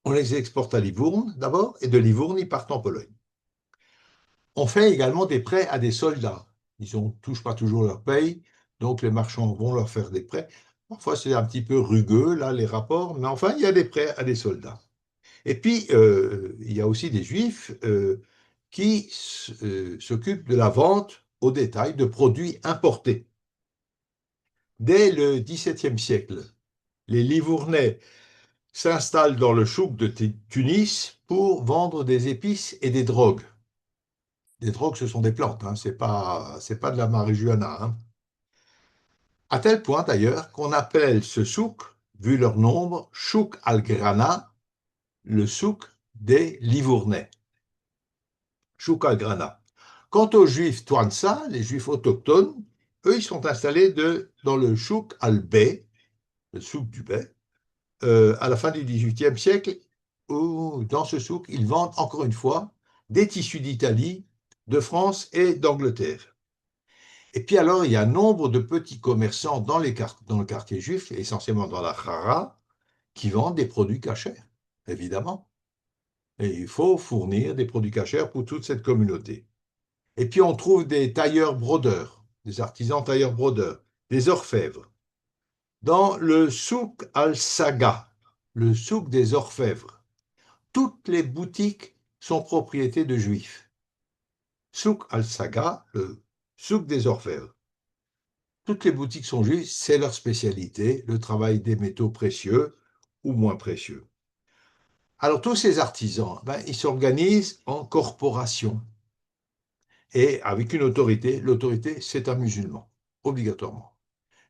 on les exporte à Livourne d'abord, et de Livourne, ils partent en Pologne. On fait également des prêts à des soldats. Ils ne touchent pas toujours leur paye, donc les marchands vont leur faire des prêts. Parfois, c'est un petit peu rugueux, là, les rapports, mais enfin, il y a des prêts à des soldats. Et puis, il y a aussi des juifs qui s'occupent de la vente au détail de produits importés. Dès le XVIIe siècle, les Livournais s'installent dans le chouk de Tunis pour vendre des épices et des drogues. Des drogues, ce sont des plantes, hein, c'est pas de la marijuana. Hein. À tel point d'ailleurs qu'on appelle ce souk, vu leur nombre, chouk al-Grana, le souk des Livournais. Chouk al-Grana. Quant aux juifs Touansa, les juifs autochtones, eux, ils sont installés dans le chouk al-Bey, le souk du Bey, à la fin du XVIIIe siècle, où dans ce souk, ils vendent encore une fois des tissus d'Italie, de France et d'Angleterre. Et puis alors, il y a un nombre de petits commerçants dans le quartier juif, essentiellement dans la Hara, qui vendent des produits cachers, évidemment. Et il faut fournir des produits cachers pour toute cette communauté. Et puis on trouve des tailleurs-brodeurs, des artisans tailleurs-brodeurs, des orfèvres. Dans le souk al-Saga, le souk des orfèvres, toutes les boutiques sont propriétés de juifs. Souk al-Saga, le souk des orfèvres. Toutes les boutiques sont juives, c'est leur spécialité, le travail des métaux précieux ou moins précieux. Alors tous ces artisans, ils s'organisent en corporation et avec une autorité. L'autorité, c'est un musulman, obligatoirement.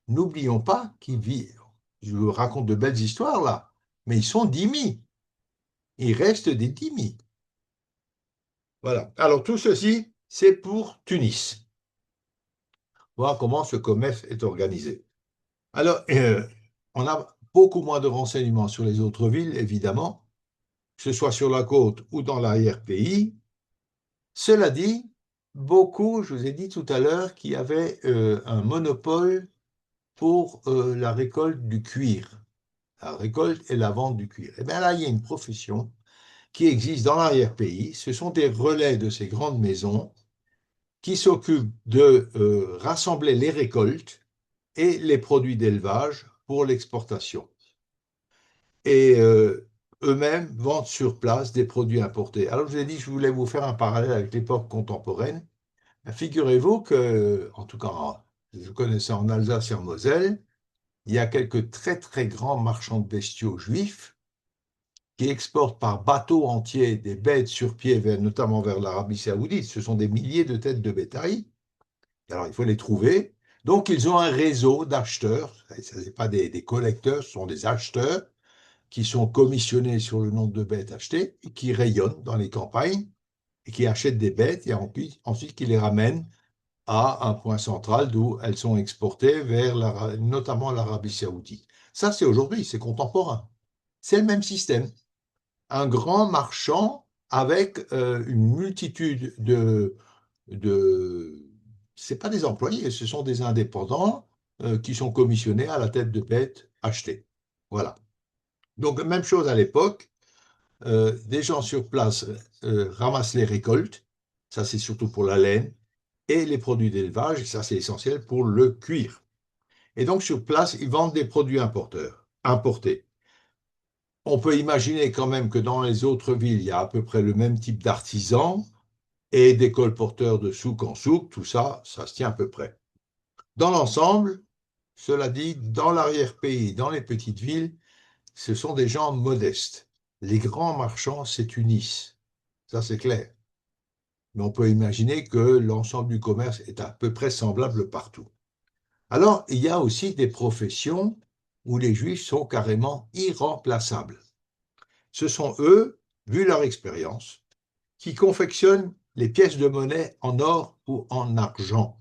N'oublions pas qu'ils vivent, je vous raconte de belles histoires là, mais ils sont dhimmis. Il reste des dhimmis. Voilà. Alors tout ceci, c'est pour Tunis. Voilà comment ce commerce est organisé. Alors, on a beaucoup moins de renseignements sur les autres villes, évidemment, que ce soit sur la côte ou dans l'arrière-pays. Cela dit, beaucoup, je vous ai dit tout à l'heure, qu'il y avait un monopole pour la récolte du cuir, la récolte et la vente du cuir. Et bien là, il y a une profession qui existe dans l'arrière-pays. Ce sont des relais de ces grandes maisons qui s'occupent de rassembler les récoltes et les produits d'élevage pour l'exportation. Et eux-mêmes vendent sur place des produits importés. Alors, je vous ai dit, je voulais vous faire un parallèle avec l'époque contemporaine. Figurez-vous que, en tout cas, je connais ça en Alsace et en Moselle, il y a quelques très, très grands marchands de bestiaux juifs qui exportent par bateau entier des bêtes sur pied, notamment vers l'Arabie Saoudite. Ce sont des milliers de têtes de bétail. Alors, il faut les trouver. Donc, ils ont un réseau d'acheteurs. Ce n'est pas des collecteurs, ce sont des acheteurs qui sont commissionnés sur le nombre de bêtes achetées et qui rayonnent dans les campagnes et qui achètent des bêtes et ensuite qui les ramènent à un point central d'où elles sont exportées vers notamment l'Arabie Saoudite. Ça, c'est aujourd'hui, c'est contemporain. C'est le même système. Un grand marchand avec une multitude de c'est pas des employés, ce sont des indépendants qui sont commissionnés à la tête de bêtes achetées. Voilà. Donc, même chose à l'époque, des gens sur place ramassent les récoltes, ça c'est surtout pour la laine, et les produits d'élevage, ça c'est essentiel pour le cuir. Et donc sur place, ils vendent des produits importés. On peut imaginer quand même que dans les autres villes, il y a à peu près le même type d'artisans et des colporteurs de souk en souk, tout ça, ça se tient à peu près. Dans l'ensemble, cela dit, dans l'arrière-pays, dans les petites villes, ce sont des gens modestes. Les grands marchands, c'est Tunis, ça c'est clair. Mais on peut imaginer que l'ensemble du commerce est à peu près semblable partout. Alors, il y a aussi des professions où les juifs sont carrément irremplaçables. Ce sont eux, vu leur expérience, qui confectionnent les pièces de monnaie en or ou en argent.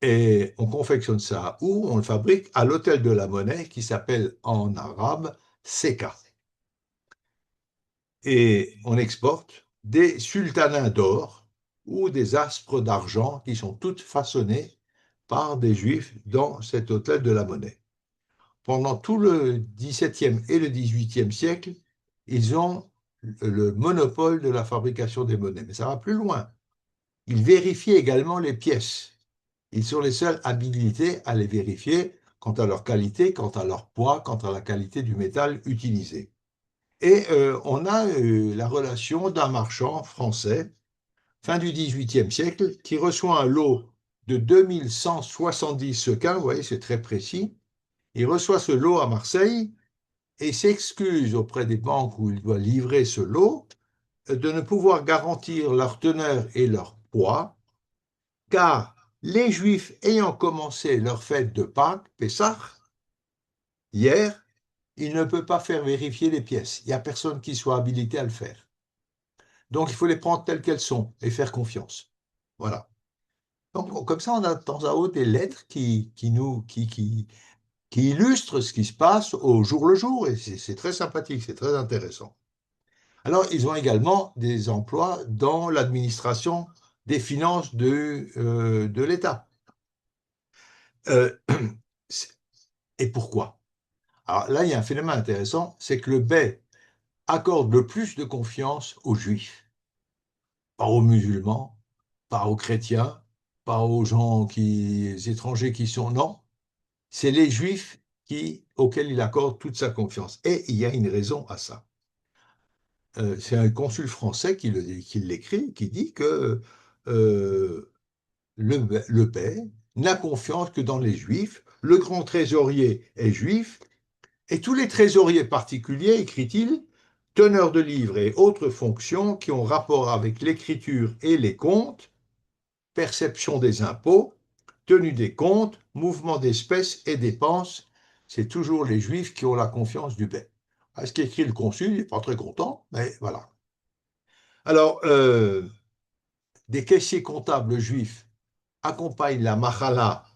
Et on confectionne ça où? On le fabrique à l'hôtel de la monnaie qui s'appelle en arabe Seka. Et on exporte des sultanats d'or ou des aspres d'argent qui sont toutes façonnées par des juifs dans cet hôtel de la monnaie. Pendant tout le XVIIe et le XVIIIe siècle, ils ont le monopole de la fabrication des monnaies. Mais ça va plus loin. Ils vérifient également les pièces. Ils sont les seuls habilités à les vérifier quant à leur qualité, quant à leur poids, quant à la qualité du métal utilisé. Et on a la relation d'un marchand français, fin du XVIIIe siècle, qui reçoit un lot de 2170 sequins, vous voyez, c'est très précis. Il reçoit ce lot à Marseille et s'excuse auprès des banques où il doit livrer ce lot de ne pouvoir garantir leur teneur et leur poids, car les Juifs ayant commencé leur fête de Pâques, Pessah, hier, il ne peut pas faire vérifier les pièces. Il n'y a personne qui soit habilité à le faire. Donc, il faut les prendre telles qu'elles sont et faire confiance. Voilà. Donc, comme ça, on a de temps à autre des lettres qui illustrent ce qui se passe au jour le jour. Et c'est très sympathique, c'est très intéressant. Alors, ils ont également des emplois dans l'administration des finances de l'État. Et pourquoi? Alors là, il y a un phénomène intéressant, c'est que le bey accorde le plus de confiance aux juifs, pas aux musulmans, pas aux chrétiens, pas aux gens étrangers qui sont... Non, c'est les juifs auxquels il accorde toute sa confiance. Et il y a une raison à ça. C'est un consul français qui l'écrit, qui dit que euh, le bey n'a confiance que dans les juifs, le grand trésorier est juif, et tous les trésoriers particuliers, écrit-il, teneurs de livres et autres fonctions qui ont rapport avec l'écriture et les comptes, perception des impôts, tenue des comptes, mouvement d'espèces et dépenses, c'est toujours les juifs qui ont la confiance du bey. Ce qu'écrit le consul, il n'est pas très content, mais voilà. Alors, des caissiers comptables juifs accompagnent la Machala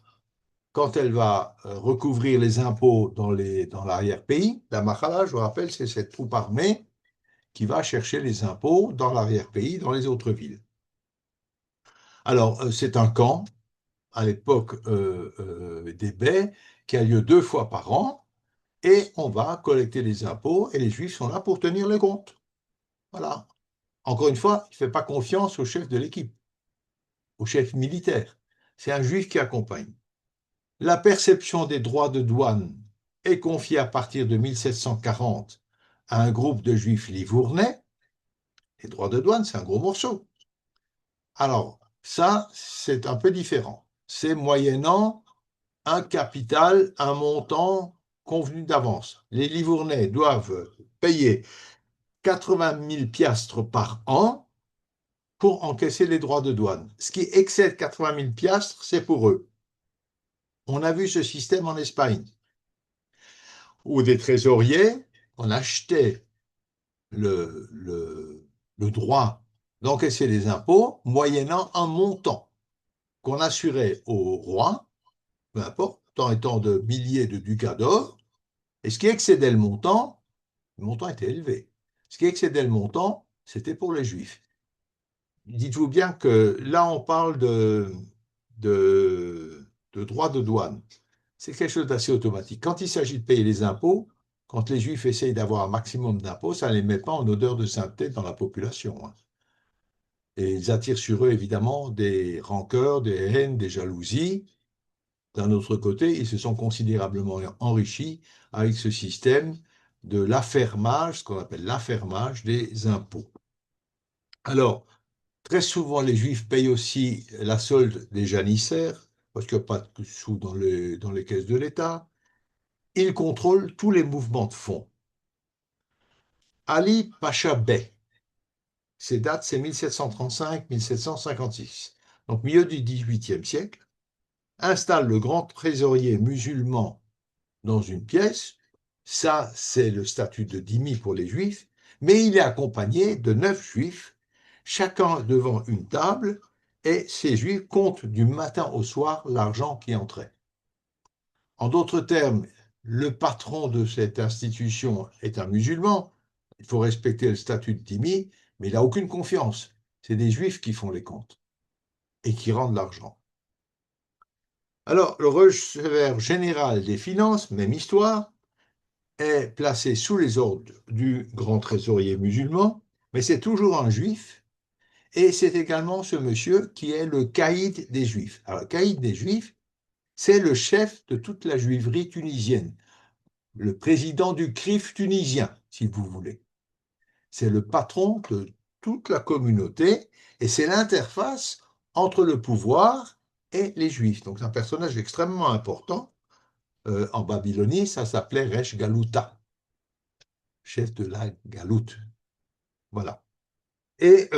quand elle va recouvrir les impôts dans l'arrière-pays. La Machala, je vous rappelle, c'est cette troupe armée qui va chercher les impôts dans l'arrière-pays, dans les autres villes. Alors, c'est un camp, à l'époque des bey, qui a lieu 2 fois par an, et on va collecter les impôts, et les Juifs sont là pour tenir les comptes. Voilà. Encore une fois, il ne fait pas confiance au chef de l'équipe, au chef militaire. C'est un Juif qui accompagne. La perception des droits de douane est confiée à partir de 1740 à un groupe de Juifs livournais. Les droits de douane, c'est un gros morceau. Alors, ça, c'est un peu différent. C'est moyennant un capital, un montant convenu d'avance. Les Livournais doivent payer 80 000 piastres par an pour encaisser les droits de douane. Ce qui excède 80 000 piastres, c'est pour eux. On a vu ce système en Espagne, où des trésoriers, on achetait le droit d'encaisser les impôts moyennant un montant qu'on assurait au roi, peu importe, tant étant de milliers de ducats d'or, et ce qui excédait le montant était élevé. Ce qui excédait le montant, c'était pour les Juifs. Dites-vous bien que là, on parle de droits de douane. C'est quelque chose d'assez automatique. Quand il s'agit de payer les impôts, quand les Juifs essayent d'avoir un maximum d'impôts, ça ne les met pas en odeur de sainteté dans la population. Et ils attirent sur eux, évidemment, des rancœurs, des haines, des jalousies. D'un autre côté, ils se sont considérablement enrichis avec ce système de l'affermage, ce qu'on appelle l'affermage des impôts. Alors, très souvent, les Juifs payent aussi la solde des janissaires, parce qu'il n'y a pas de sous dans les caisses de l'État. Ils contrôlent tous les mouvements de fonds. Ali Pacha Bey, ses dates, c'est 1735-1756. Donc, milieu du XVIIIe siècle, installe le grand trésorier musulman dans une pièce. Ça, c'est le statut de dhimmi pour les Juifs, mais il est accompagné de 9 Juifs, chacun devant une table, et ces Juifs comptent du matin au soir l'argent qui entrait. En d'autres termes, le patron de cette institution est un musulman, il faut respecter le statut de dhimmi, mais il n'a aucune confiance. C'est des Juifs qui font les comptes. et qui rend de l'argent. Alors, le receveur général des finances, même histoire, est placé sous les ordres du grand trésorier musulman, mais c'est toujours un juif, et c'est également ce monsieur qui est le caïd des juifs. Alors, le caïd des juifs, c'est le chef de toute la juiverie tunisienne, le président du CRIF tunisien, si vous voulez. C'est le patron de toute la communauté, et c'est l'interface entre le pouvoir et les juifs. Donc, c'est un personnage extrêmement important. En Babylonie, ça s'appelait Resh Galuta, chef de la galoute. Voilà. Et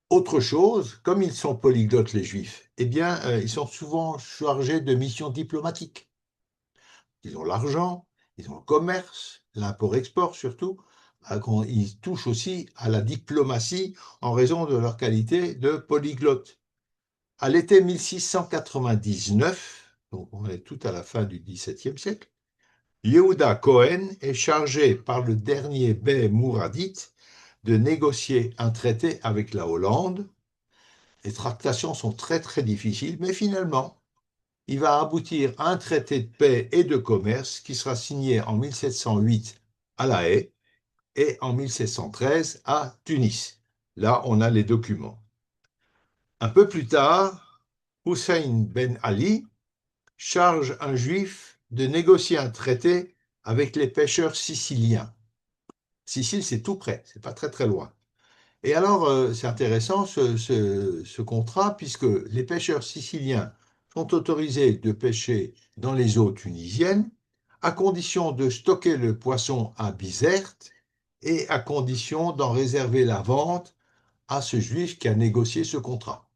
autre chose, comme ils sont polyglottes, les Juifs, eh bien, ils sont souvent chargés de missions diplomatiques. Ils ont l'argent, ils ont le commerce, l'import-export surtout. Ils touchent aussi à la diplomatie en raison de leur qualité de polyglotte. À l'été 1699, donc on est tout à la fin du XVIIe siècle, Yehuda Cohen est chargé par le dernier bey Mouradite de négocier un traité avec la Hollande. Les tractations sont très très difficiles, mais finalement, il va aboutir à un traité de paix et de commerce qui sera signé en 1708 à La Haye et en 1713 à Tunis. Là, on a les documents. Un peu plus tard, Hussein Ben Ali charge un juif de négocier un traité avec les pêcheurs siciliens. Sicile, c'est tout près, c'est pas très très loin. Et alors, c'est intéressant ce contrat, puisque les pêcheurs siciliens sont autorisés de pêcher dans les eaux tunisiennes, à condition de stocker le poisson à Bizerte et à condition d'en réserver la vente à ce juif qui a négocié ce contrat.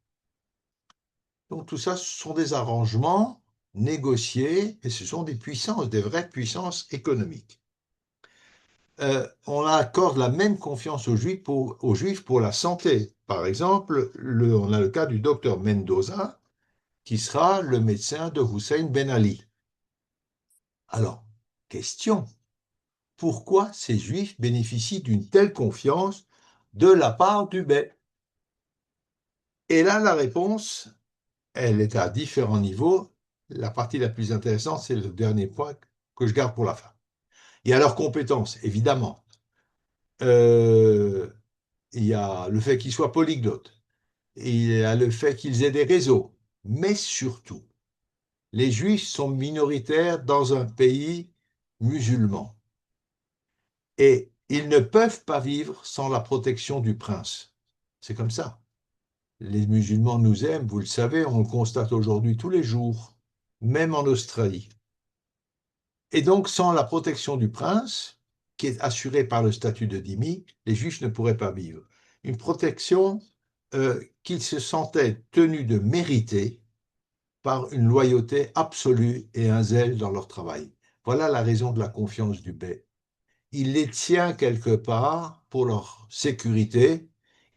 Donc tout ça, ce sont des arrangements négociés, et ce sont des puissances, des vraies puissances économiques. On accorde la même confiance aux Juifs pour la santé. Par exemple, on a le cas du docteur Mendoza, qui sera le médecin de Hussein Ben Ali. Alors, question, pourquoi ces Juifs bénéficient d'une telle confiance de la part du bey? Et là, la réponse, elle est à différents niveaux. La partie la plus intéressante, c'est le dernier point que je garde pour la fin. Il y a leurs compétences, évidemment. Il y a le fait qu'ils soient polyglottes. Il y a le fait qu'ils aient des réseaux. Mais surtout, les Juifs sont minoritaires dans un pays musulman. Et ils ne peuvent pas vivre sans la protection du prince. C'est comme ça. Les musulmans nous aiment, vous le savez, on le constate aujourd'hui tous les jours, même en Australie. Et donc, sans la protection du prince, qui est assurée par le statut de dhimmi, les Juifs ne pourraient pas vivre. Une protection qu'ils se sentaient tenus de mériter par une loyauté absolue et un zèle dans leur travail. Voilà la raison de la confiance du bey. Il les tient quelque part pour leur sécurité,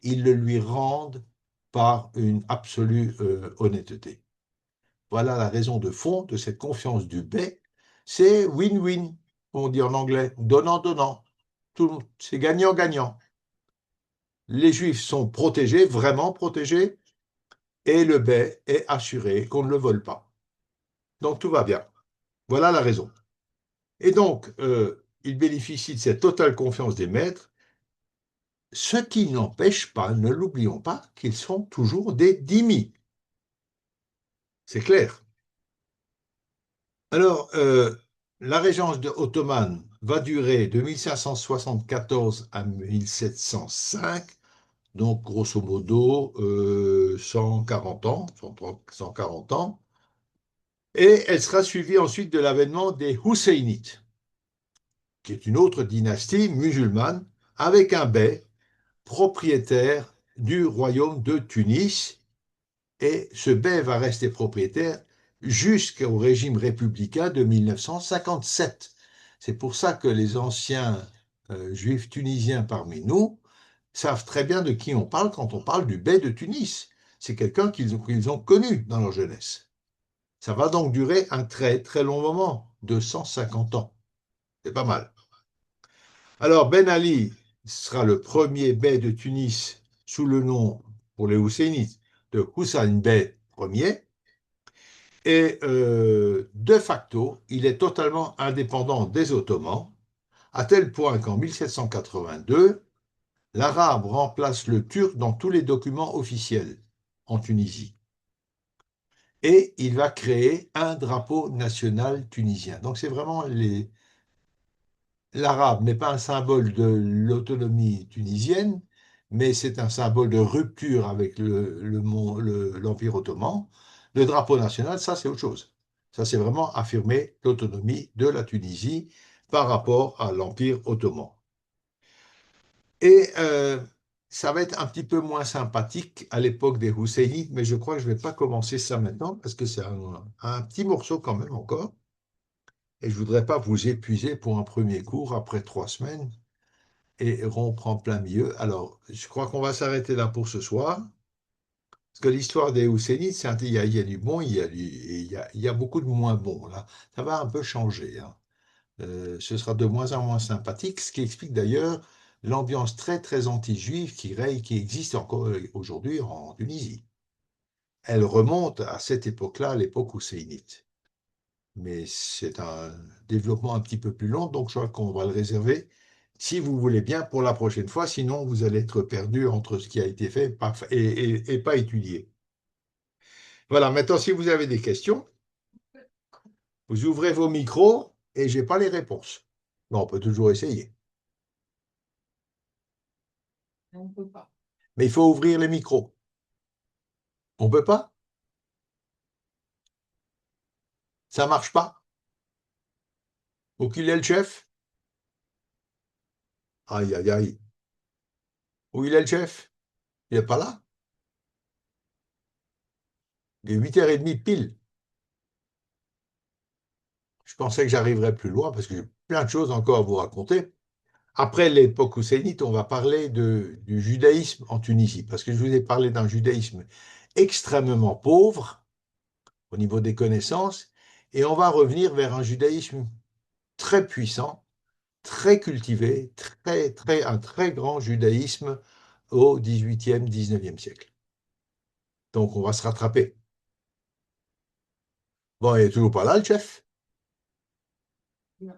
ils le lui rendent par une absolue honnêteté. Voilà la raison de fond de cette confiance du bey. C'est win-win, on dit en anglais, donnant-donnant. C'est gagnant-gagnant. Les Juifs sont protégés, vraiment protégés, et le bey est assuré qu'on ne le vole pas. Donc tout va bien. Voilà la raison. Et donc, ils bénéficient de cette totale confiance des maîtres, ce qui n'empêche pas, ne l'oublions pas, qu'ils sont toujours des dhimmis. C'est clair. Alors, la régence ottomane va durer de 1574 à 1705, donc grosso modo 140 ans, 140 ans, et elle sera suivie ensuite de l'avènement des Husseinites, qui est une autre dynastie musulmane, avec un bey propriétaire du royaume de Tunis, et ce bey va rester propriétaire jusqu'au régime républicain de 1957. C'est pour ça que les anciens juifs tunisiens parmi nous savent très bien de qui on parle quand on parle du bey de Tunis. C'est quelqu'un qu'ils ont connu dans leur jeunesse. Ça va donc durer un très très long moment, 250 ans. C'est pas mal. Alors Ben Ali sera le premier bey de Tunis sous le nom, pour les Husseinites de Hussein Bey Ier. Et de facto, il est totalement indépendant des Ottomans, à tel point qu'en 1782, l'arabe remplace le turc dans tous les documents officiels en Tunisie. Et il va créer un drapeau national tunisien. Donc c'est vraiment l'arabe n'est pas un symbole de l'autonomie tunisienne, mais c'est un symbole de rupture avec l'Empire ottoman. Le drapeau national, ça c'est autre chose. Ça c'est vraiment affirmer l'autonomie de la Tunisie par rapport à l'Empire ottoman. Et ça va être un petit peu moins sympathique à l'époque des Husseinites, mais je crois que je ne vais pas commencer ça maintenant parce que c'est un petit morceau quand même encore. Et je ne voudrais pas vous épuiser pour un premier cours après 3 semaines et rompre en plein milieu. Alors, je crois qu'on va s'arrêter là pour ce soir. Parce que l'histoire des Husseinites, il y a du bon, il y a beaucoup de moins bon. Là, ça va un peu changer, hein. Ce sera de moins en moins sympathique, ce qui explique d'ailleurs l'ambiance très très anti-juive qui existe encore aujourd'hui en Tunisie. Elle remonte à cette époque-là, l'époque husséinite. Mais c'est un développement un petit peu plus long, donc je crois qu'on va le réserver, si vous voulez bien, pour la prochaine fois, sinon vous allez être perdu entre ce qui a été fait et pas étudié. Voilà, maintenant si vous avez des questions, vous ouvrez vos micros et je n'ai pas les réponses. Bon, on peut toujours essayer. On ne peut pas. Mais il faut ouvrir les micros. On ne peut pas? Ça ne marche pas? Où qu'il est le chef? Aïe, aïe, aïe. Où il est le chef? Il n'est pas là? Il est 8h30 pile. Je pensais que j'arriverais plus loin parce que j'ai plein de choses encore à vous raconter. Après l'époque hussénite, on va parler du judaïsme en Tunisie, parce que je vous ai parlé d'un judaïsme extrêmement pauvre au niveau des connaissances, et on va revenir vers un judaïsme très puissant, très cultivé, un très grand judaïsme au XVIIIe, XIXe siècle. Donc on va se rattraper. Bon, il n'est toujours pas là, le chef. Non.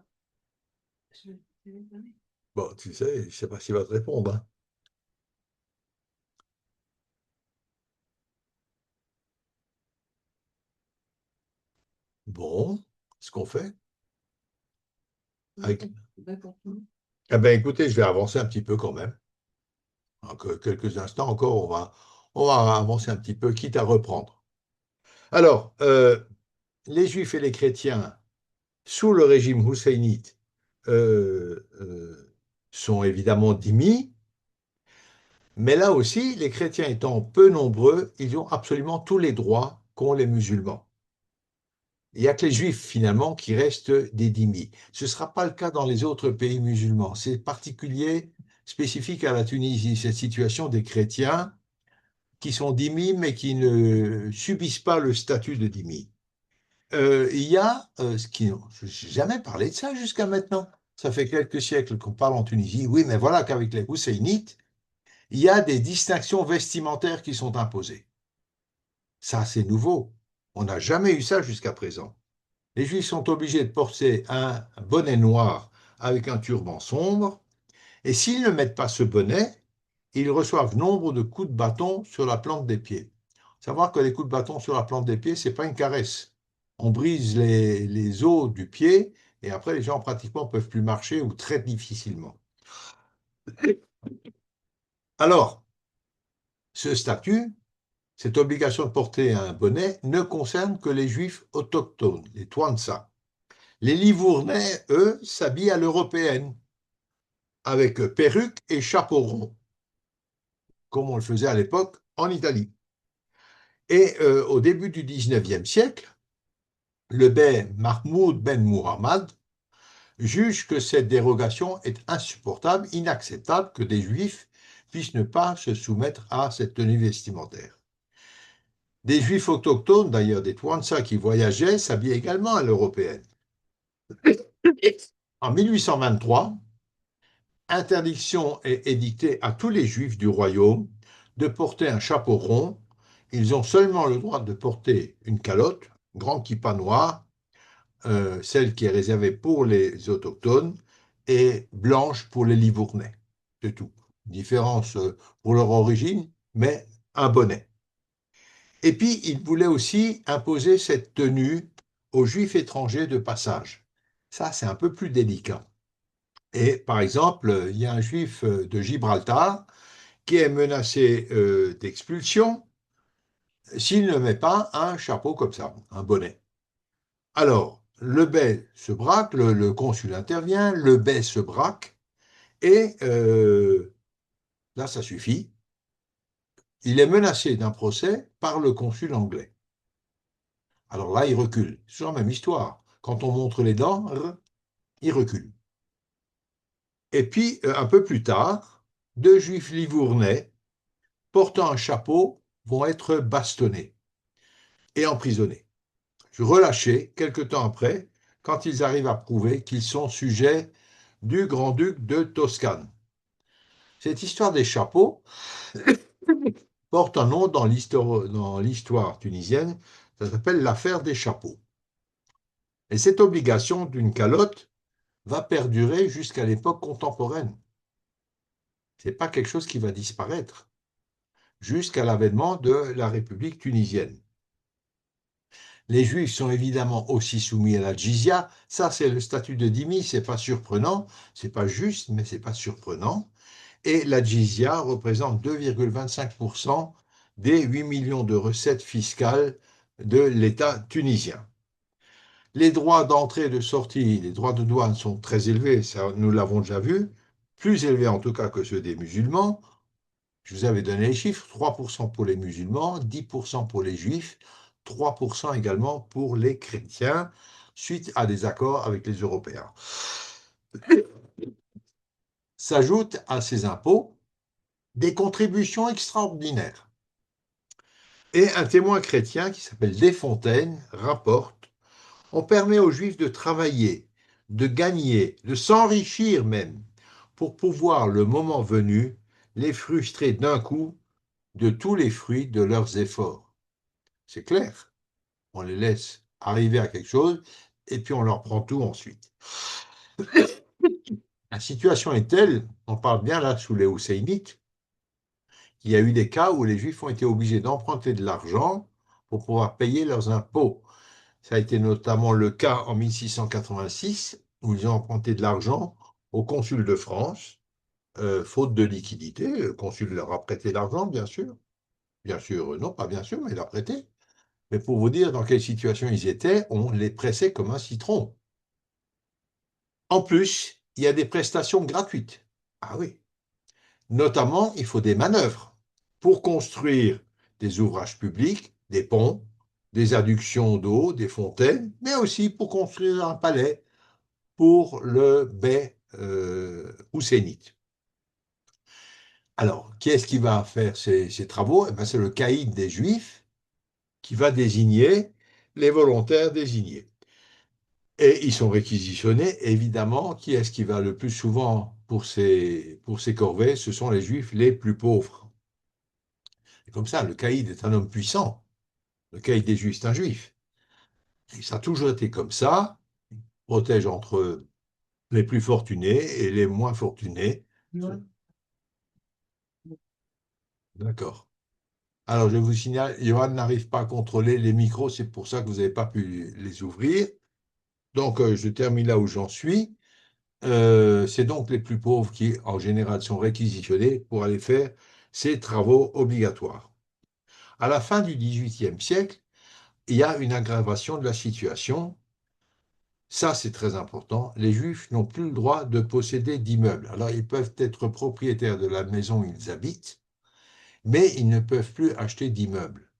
Je vais téléphoner. Bon, tu sais, je ne sais pas s'il va te répondre, hein. Bon, ce qu'on fait avec... D'accord. Eh bien, écoutez, je vais avancer un petit peu quand même. Donc, quelques instants encore, on va avancer un petit peu, quitte à reprendre. Alors, les Juifs et les chrétiens, sous le régime husséinite, sont évidemment dhimmis, mais là aussi, les chrétiens étant peu nombreux, ils ont absolument tous les droits qu'ont les musulmans. Il n'y a que les Juifs, finalement, qui restent des dhimmis. Ce ne sera pas le cas dans les autres pays musulmans. C'est particulier, spécifique à la Tunisie, cette situation des chrétiens qui sont dhimmis, mais qui ne subissent pas le statut de dhimmi. Il y a je n'ai jamais parlé de ça jusqu'à maintenant. Ça fait quelques siècles qu'on parle en Tunisie. Oui, mais voilà qu'avec les Husseinites, il y a des distinctions vestimentaires qui sont imposées. Ça, c'est nouveau. On n'a jamais eu ça jusqu'à présent. Les Juifs sont obligés de porter un bonnet noir avec un turban sombre, et s'ils ne mettent pas ce bonnet, ils reçoivent nombre de coups de bâton sur la plante des pieds. Savoir que les coups de bâton sur la plante des pieds, ce n'est pas une caresse. On brise les os du pied et après les gens pratiquement ne peuvent plus marcher ou très difficilement. Alors, ce statut, cette obligation de porter un bonnet ne concerne que les juifs autochtones, les Twansa. Les Livournais, eux, s'habillent à l'européenne, avec perruque et chapeau rond, comme on le faisait à l'époque en Italie. Et au début du XIXe siècle, le bey Mahmoud ben Muhammad juge que cette dérogation est insupportable, inacceptable, que des juifs puissent ne pas se soumettre à cette tenue vestimentaire. Des juifs autochtones, d'ailleurs des Twansa qui voyageaient, s'habillaient également à l'européenne. En 1823, interdiction est édictée à tous les juifs du royaume de porter un chapeau rond. Ils ont seulement le droit de porter une calotte, une grande kippa noire, celle qui est réservée pour les autochtones, et blanche pour les Livournais. C'est tout. Différence pour leur origine, mais un bonnet. Et puis, ils voulaient aussi imposer cette tenue aux juifs étrangers de passage. Ça, c'est un peu plus délicat. Et par exemple, il y a un juif de Gibraltar qui est menacé d'expulsion s'il ne met pas un chapeau comme ça, un bonnet. Alors, le bey se braque, le consul intervient, le bey se braque, et là, ça suffit. Il est menacé d'un procès par le consul anglais. Alors là, il recule. C'est toujours la même histoire. Quand on montre les dents, il recule. Et puis, un peu plus tard, deux juifs livournais portant un chapeau vont être bastonnés et emprisonnés, relâchés quelque temps après, quand ils arrivent à prouver qu'ils sont sujets du grand-duc de Toscane. Cette histoire des chapeaux porte un nom dans l'histoire tunisienne, ça s'appelle l'affaire des chapeaux. Et cette obligation d'une calotte va perdurer jusqu'à l'époque contemporaine. Ce n'est pas quelque chose qui va disparaître jusqu'à l'avènement de la République tunisienne. Les Juifs sont évidemment aussi soumis à la jizya. Ça, c'est le statut de dhimmi, c'est pas surprenant, c'est pas juste, mais c'est pas surprenant. Et la jizya représente 2,25% des 8 millions de recettes fiscales de l'État tunisien. Les droits d'entrée et de sortie, les droits de douane sont très élevés, ça, nous l'avons déjà vu, plus élevés en tout cas que ceux des musulmans. Je vous avais donné les chiffres, 3% pour les musulmans, 10% pour les juifs, 3% également pour les chrétiens, suite à des accords avec les Européens. S'ajoutent à ces impôts des contributions extraordinaires. Et un témoin chrétien qui s'appelle Desfontaines rapporte: on permet aux juifs de travailler, de gagner, de s'enrichir même, pour pouvoir, le moment venu, les frustrer d'un coup de tous les fruits de leurs efforts. C'est clair. On les laisse arriver à quelque chose et puis on leur prend tout ensuite. La situation est telle, on parle bien là sous les Husseinites, qu'il y a eu des cas où les Juifs ont été obligés d'emprunter de l'argent pour pouvoir payer leurs impôts. Ça a été notamment le cas en 1686, où ils ont emprunté de l'argent au consul de France, faute de liquidité. Le consul leur a prêté l'argent, bien sûr. Bien sûr, non, pas bien sûr, mais il a prêté. Mais pour vous dire dans quelle situation ils étaient, on les pressait comme un citron. En plus, il y a des prestations gratuites. Ah oui. Notamment, il faut des manœuvres pour construire des ouvrages publics, des ponts, des adductions d'eau, des fontaines, mais aussi pour construire un palais pour le bey houssénite. Alors, qui est-ce qui va faire ces travaux? Eh c'est le caïd des Juifs qui va désigner les volontaires désignés. Et ils sont réquisitionnés, évidemment. Qui est-ce qui va le plus souvent pour ces corvées? Ce sont les Juifs les plus pauvres. C'est comme ça, le caïd est un homme puissant. Le caïd des Juifs, c'est un Juif. Et ça a toujours été comme ça. Il protège entre les plus fortunés et les moins fortunés. Ouais. D'accord. Alors, je vous signale, Johan n'arrive pas à contrôler les micros, c'est pour ça que vous n'avez pas pu les ouvrir. Donc, je termine là où j'en suis. C'est donc les plus pauvres qui, en général, sont réquisitionnés pour aller faire ces travaux obligatoires. À la fin du XVIIIe siècle, il y a une aggravation de la situation. Ça, c'est très important. Les Juifs n'ont plus le droit de posséder d'immeubles. Alors, ils peuvent être propriétaires de la maison où ils habitent, mais ils ne peuvent plus acheter d'immeubles.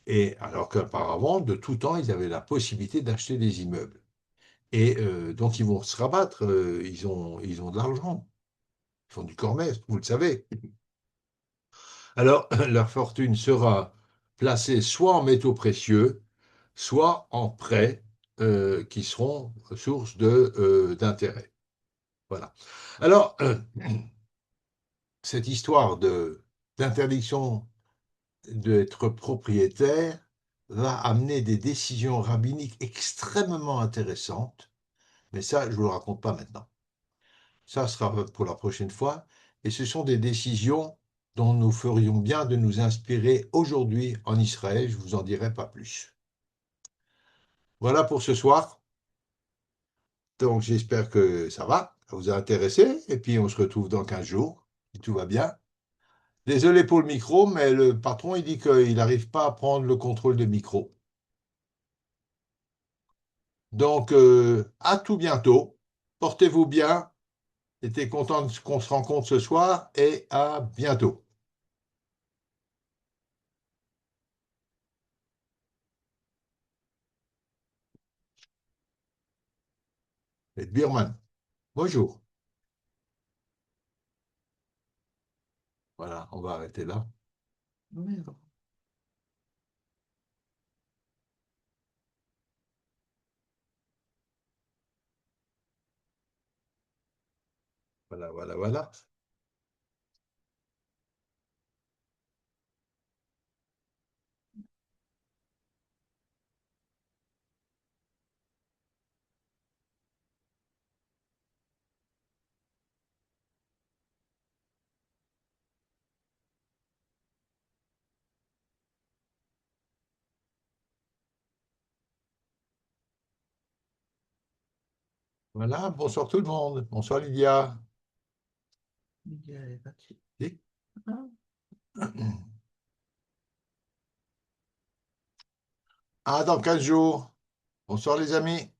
Et alors qu'auparavant, de tout temps, ils avaient la possibilité d'acheter des immeubles. Et donc, ils vont se rabattre. Ils ont de l'argent. Ils font du commerce, vous le savez. Alors, leur fortune sera placée soit en métaux précieux, soit en prêts qui seront source d'intérêt. Voilà. Alors, cette histoire d'interdiction d'être propriétaire va amener des décisions rabbiniques extrêmement intéressantes, mais ça, je ne vous le raconte pas maintenant. Ça sera pour la prochaine fois, et ce sont des décisions dont nous ferions bien de nous inspirer aujourd'hui en Israël, je ne vous en dirai pas plus. Voilà pour ce soir. Donc j'espère que ça va, ça vous a intéressé, et puis on se retrouve dans 15 jours, si tout va bien. Désolé pour le micro, mais le patron, il dit qu'il n'arrive pas à prendre le contrôle des micros. Donc, à tout bientôt. Portez-vous bien. J'étais content qu'on se rencontre ce soir et à bientôt. Et Birman, bonjour. Voilà, on va arrêter là. Merde. Voilà, voilà, voilà. Voilà, bonsoir tout le monde. Bonsoir Lydia. Lydia est partie. Si. À dans 15 jours. Bonsoir les amis.